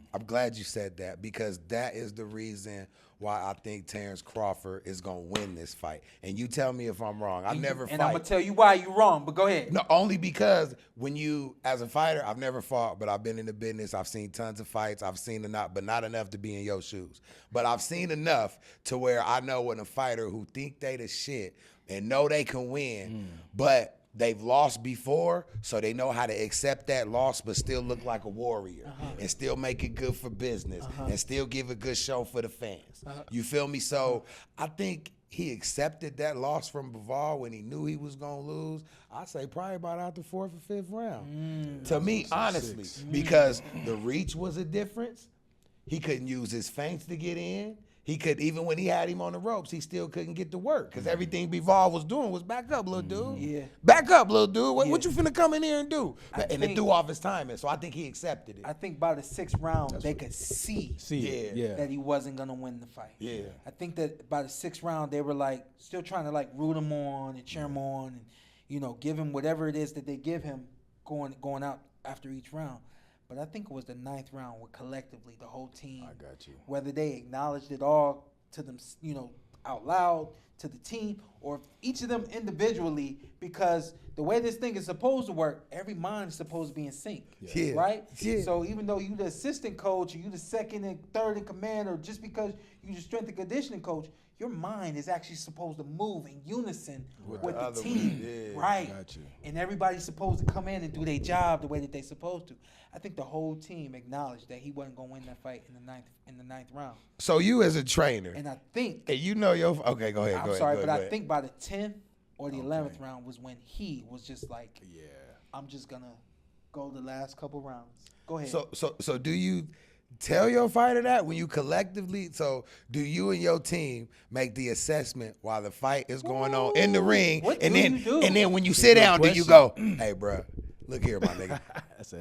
[SPEAKER 2] said that, because that is the reason why I think Terrence Crawford is gonna win this fight. And you tell me if I'm wrong.
[SPEAKER 3] And I'm gonna tell you why you're wrong. But go ahead.
[SPEAKER 2] No, only because when you, as a fighter, I've never fought, but I've been in the business. I've seen tons of fights. I've seen enough, but not enough to be in your shoes. But I've seen enough to where I know when a fighter who think they the shit and know they can win, but they've lost before, so they know how to accept that loss but still look like a warrior and still make it good for business and still give a good show for the fans. You feel me? So I think he accepted that loss from Bivol when he knew he was going to lose. I say probably about out the 4th or 5th round. To me, honestly, because the reach was a difference. He couldn't use his feints to get in. He could, even when he had him on the ropes, he still couldn't get to work because everything Bivol was doing was back up, little dude. Yeah. Back up, little dude. What you finna come in here and do? And it threw off his timing, so I think he accepted it.
[SPEAKER 3] I think by the 6th round, they could see that he wasn't going to win the fight.
[SPEAKER 2] Yeah.
[SPEAKER 3] I think that by the 6th round, they were like still trying to like root him on and cheer him on and, give him whatever it is that they give him going out after each round. But I think it was the 9th round where collectively the whole team,
[SPEAKER 1] I got you,
[SPEAKER 3] whether they acknowledged it all to them, out loud to the team, or each of them individually, because the way this thing is supposed to work, every mind is supposed to be in sync, right? Yeah. So even though you the assistant coach, or you the second and third in command, or just because you the strength and conditioning coach, your mind is actually supposed to move in unison with the team, right? Got you. And everybody's supposed to come in and do their job the way that they're supposed to. I think the whole team acknowledged that he wasn't gonna win that fight in the ninth round.
[SPEAKER 2] So you as a trainer,
[SPEAKER 3] and I think,
[SPEAKER 2] and okay, go ahead.
[SPEAKER 3] I'm sorry, but I think by the 10th or the 11th round was when he was just like, I'm just gonna go the last couple rounds. Go ahead.
[SPEAKER 2] So do you tell your fighter that when you collectively? So do you and your team make the assessment while the fight is going on in the ring, and then when you sit down, do you go, hey, bro, look here, my nigga,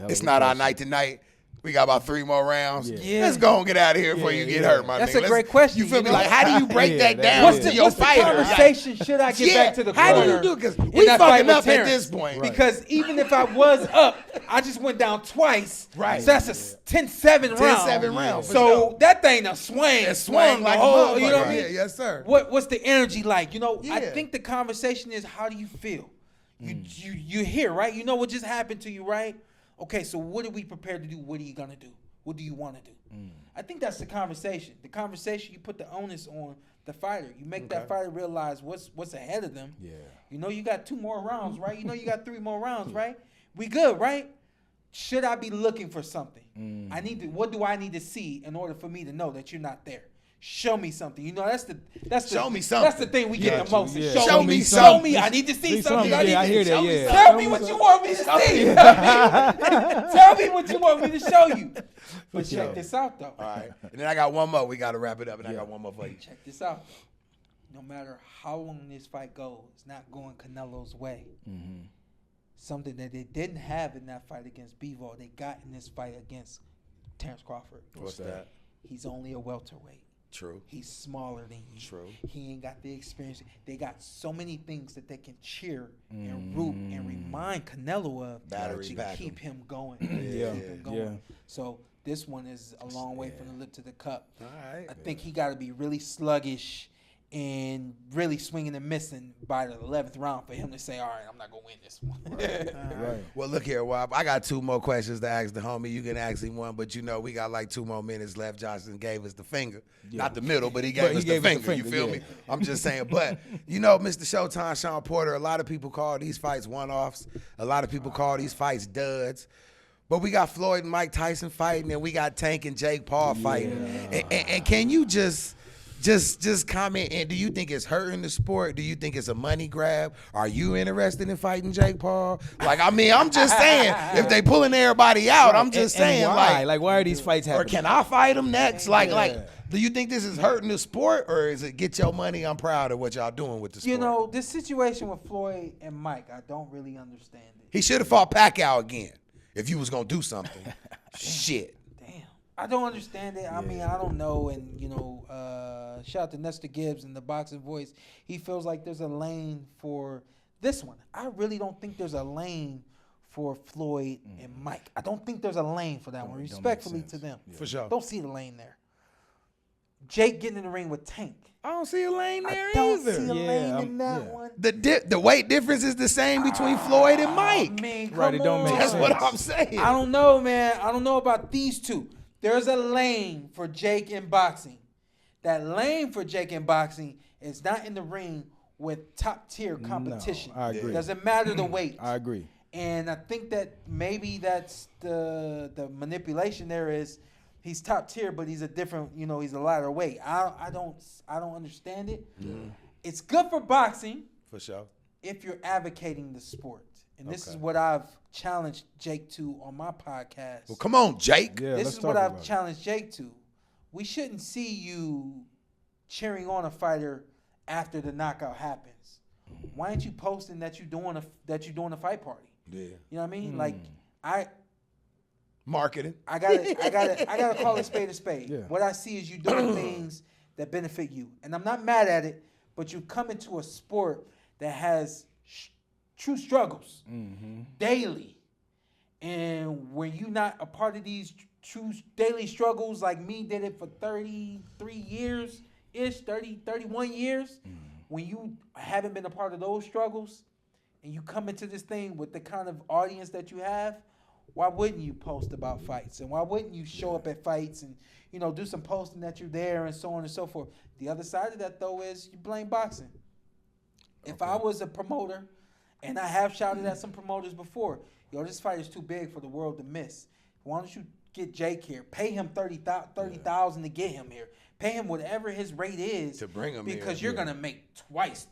[SPEAKER 2] it's not our night tonight. We got about 3 more rounds. Let's go and get out of here before you get hurt, my nigga.
[SPEAKER 3] That's a great question.
[SPEAKER 2] You feel me? Like, how do you break that down to your fighter?
[SPEAKER 3] What's the conversation? Should I get back to the corner?
[SPEAKER 2] How do you do? Because we fucking up at this point.
[SPEAKER 3] Because even if I was up, I just went down twice.
[SPEAKER 2] Right.
[SPEAKER 3] So that's a 10-7 round.
[SPEAKER 2] 10-7 round.
[SPEAKER 3] So that thing a swing.
[SPEAKER 2] It swung like a motherfucker.
[SPEAKER 3] You know what I mean?
[SPEAKER 2] Yes, sir.
[SPEAKER 3] What's the energy like? I think the conversation is, how do you feel? You're here, right? You know what just happened to you, right? Okay, so what are we prepared to do? What are you gonna do? What do you want to do? I think that's the conversation. The conversation, you put the onus on the fighter. You make that fighter realize what's ahead of them. Yeah. You got 2 more rounds, right? You got 3 more rounds, right? We good, right? Should I be looking for something? What do I need to see in order for me to know that you're not there? Show me something. That's the
[SPEAKER 2] show me something.
[SPEAKER 3] That's the thing we get the most.
[SPEAKER 2] Yeah.
[SPEAKER 3] Show me something. I need to see something.
[SPEAKER 1] I hear that. Yeah.
[SPEAKER 3] Tell me what you want me to see. Tell me what you want me to show you. But check this out, though.
[SPEAKER 2] All right. And then I got one more. We got to wrap it up, and I got one more for you.
[SPEAKER 3] Check this out. No matter how long this fight goes, it's not going Canelo's way. Something that they didn't have in that fight against Bivol, they got in this fight against Terrence Crawford.
[SPEAKER 2] What's that?
[SPEAKER 3] He's only a welterweight.
[SPEAKER 2] True.
[SPEAKER 3] He's smaller than you.
[SPEAKER 2] True.
[SPEAKER 3] He ain't got the experience. They got so many things that they can cheer and root and remind Canelo of
[SPEAKER 2] Battery
[SPEAKER 3] to
[SPEAKER 2] pack
[SPEAKER 3] keep him going.
[SPEAKER 1] Yeah.
[SPEAKER 3] Keep him going. So this one is a long way from the lip to the cup.
[SPEAKER 2] All right.
[SPEAKER 3] I think he got to be really sluggish and really swinging and missing by the 11th round for him to say, all right, I'm not going to win this one.
[SPEAKER 1] Right.
[SPEAKER 2] Well, look here, Wop. I got 2 more questions to ask the homie. You can ask him one, but we got like 2 more minutes left. Johnson gave us the finger.
[SPEAKER 1] Yeah.
[SPEAKER 2] Not the middle, but he gave us the finger. You feel me? I'm just saying. But, Mr. Showtime, Sean Porter, a lot of people call these fights one-offs. A lot of people call these fights duds. But we got Floyd and Mike Tyson fighting, and we got Tank and Jake Paul fighting. And can you just comment, and do you think it's hurting the sport? Do you think it's a money grab? Are you interested in fighting Jake Paul? I'm just saying, if they pulling everybody out, I'm just saying,
[SPEAKER 1] why are these fights happening?
[SPEAKER 2] Or can I fight them next? Do you think this is hurting the sport, or is it get your money? I'm proud of what y'all doing with the sport.
[SPEAKER 3] This situation with Floyd and Mike, I don't really understand it.
[SPEAKER 2] He should have fought Pacquiao again if you was gonna do something. Shit.
[SPEAKER 3] Damn. I don't understand it. I mean, I don't know. And, shout out to Nestor Gibbs and the Boxing Voice. He feels like there's a lane for this one. I really don't think there's a lane for Floyd and Mike. I don't think there's a lane for that one, respectfully to them.
[SPEAKER 2] For sure.
[SPEAKER 3] Don't see the lane there. Jake getting in the ring with Tank.
[SPEAKER 2] I don't see a lane there
[SPEAKER 3] I don't
[SPEAKER 2] either.
[SPEAKER 3] see a lane in that one.
[SPEAKER 2] The weight difference is the same between Floyd and Mike.
[SPEAKER 1] Right, it don't make
[SPEAKER 2] That's
[SPEAKER 1] sense.
[SPEAKER 2] what I'm saying.
[SPEAKER 3] I don't know, man. I don't know about these two. There's a lane for Jake in boxing. That lane for Jake in boxing is not in the ring with top tier competition.
[SPEAKER 1] No, I agree.
[SPEAKER 3] Doesn't matter the weight.
[SPEAKER 1] I agree.
[SPEAKER 3] And I think that maybe that's the manipulation there is he's top tier, but he's a different, he's a lighter weight. I don't understand it. It's good for boxing.
[SPEAKER 2] For sure.
[SPEAKER 3] If you're advocating the sport. And this is what I've challenged Jake to on my podcast.
[SPEAKER 2] Well, come on, Jake.
[SPEAKER 1] Yeah,
[SPEAKER 3] This is what I've challenged Jake to. We shouldn't see you cheering on a fighter after the knockout happens. Why aren't you posting that you're doing a fight party?
[SPEAKER 2] Yeah.
[SPEAKER 3] You know what I mean?
[SPEAKER 2] Marketing.
[SPEAKER 3] I gotta call a spade a spade.
[SPEAKER 1] Yeah.
[SPEAKER 3] What I see is you doing things that benefit you, and I'm not mad at it. But you come into a sport that has true struggles daily, and when you're not a part of these true daily struggles, like me did it for 33 years ish, 31 years. When you haven't been a part of those struggles, and you come into this thing with the kind of audience that you have, why wouldn't you post about fights? And why wouldn't you show up at fights and, do some posting that you're there and so on and so forth? The other side of that, though, is you blame boxing. If I was a promoter, and I have shouted at some promoters before, this fight is too big for the world to miss. Why don't you get Jake here? Pay him $30,000 to get him here. Pay him whatever his rate is
[SPEAKER 2] to bring him
[SPEAKER 3] because
[SPEAKER 2] here.
[SPEAKER 3] You're gonna make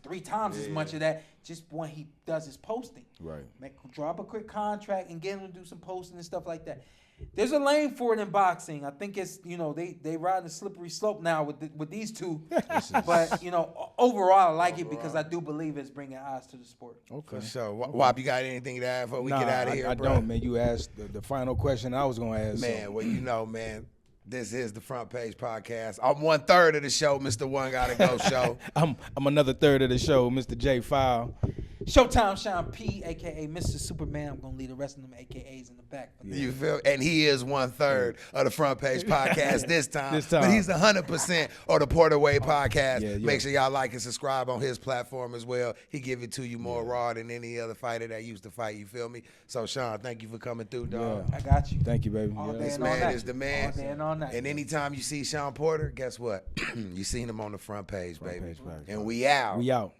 [SPEAKER 3] 3 times as much of that just when he does his posting.
[SPEAKER 1] Right.
[SPEAKER 3] Drop a quick contract and get him to do some posting and stuff like that. There's a lane for it in boxing. I think it's they ride a slippery slope now with these two. But overall I like it because I do believe it's bringing eyes to the sport.
[SPEAKER 1] Okay.
[SPEAKER 2] For sure. Wop, you got anything to add before we get out of here,
[SPEAKER 1] I
[SPEAKER 2] bro?
[SPEAKER 1] don't, man. You asked the final question I was going to ask.
[SPEAKER 2] Man, well, man, this is the Front Page Podcast. I'm 1/3 of the show, Mr. One Gotta Go Show.
[SPEAKER 1] I'm another third of the show, Mr. J File.
[SPEAKER 3] Showtime Sean P, a.k.a. Mr. Superman. I'm going to leave the rest of them a.k.a.s in the back.
[SPEAKER 2] You feel? And he is 1/3 of the Front Page Podcast this time. But he's 100% of the Porter Way Podcast.
[SPEAKER 1] Yeah.
[SPEAKER 2] Make sure y'all like and subscribe on his platform as well. He give it to you more raw than any other fighter that used to fight. You feel me? So, Sean, thank you for coming through, dog.
[SPEAKER 3] I got you.
[SPEAKER 1] Thank you, baby.
[SPEAKER 3] All day
[SPEAKER 2] This
[SPEAKER 3] and all
[SPEAKER 2] man
[SPEAKER 3] night.
[SPEAKER 2] is the man.
[SPEAKER 3] All day and all night.
[SPEAKER 2] And anytime you see Sean Porter, guess what? You seen him on the Front Page, baby.
[SPEAKER 1] Page Podcast.
[SPEAKER 2] And we out.
[SPEAKER 1] We out.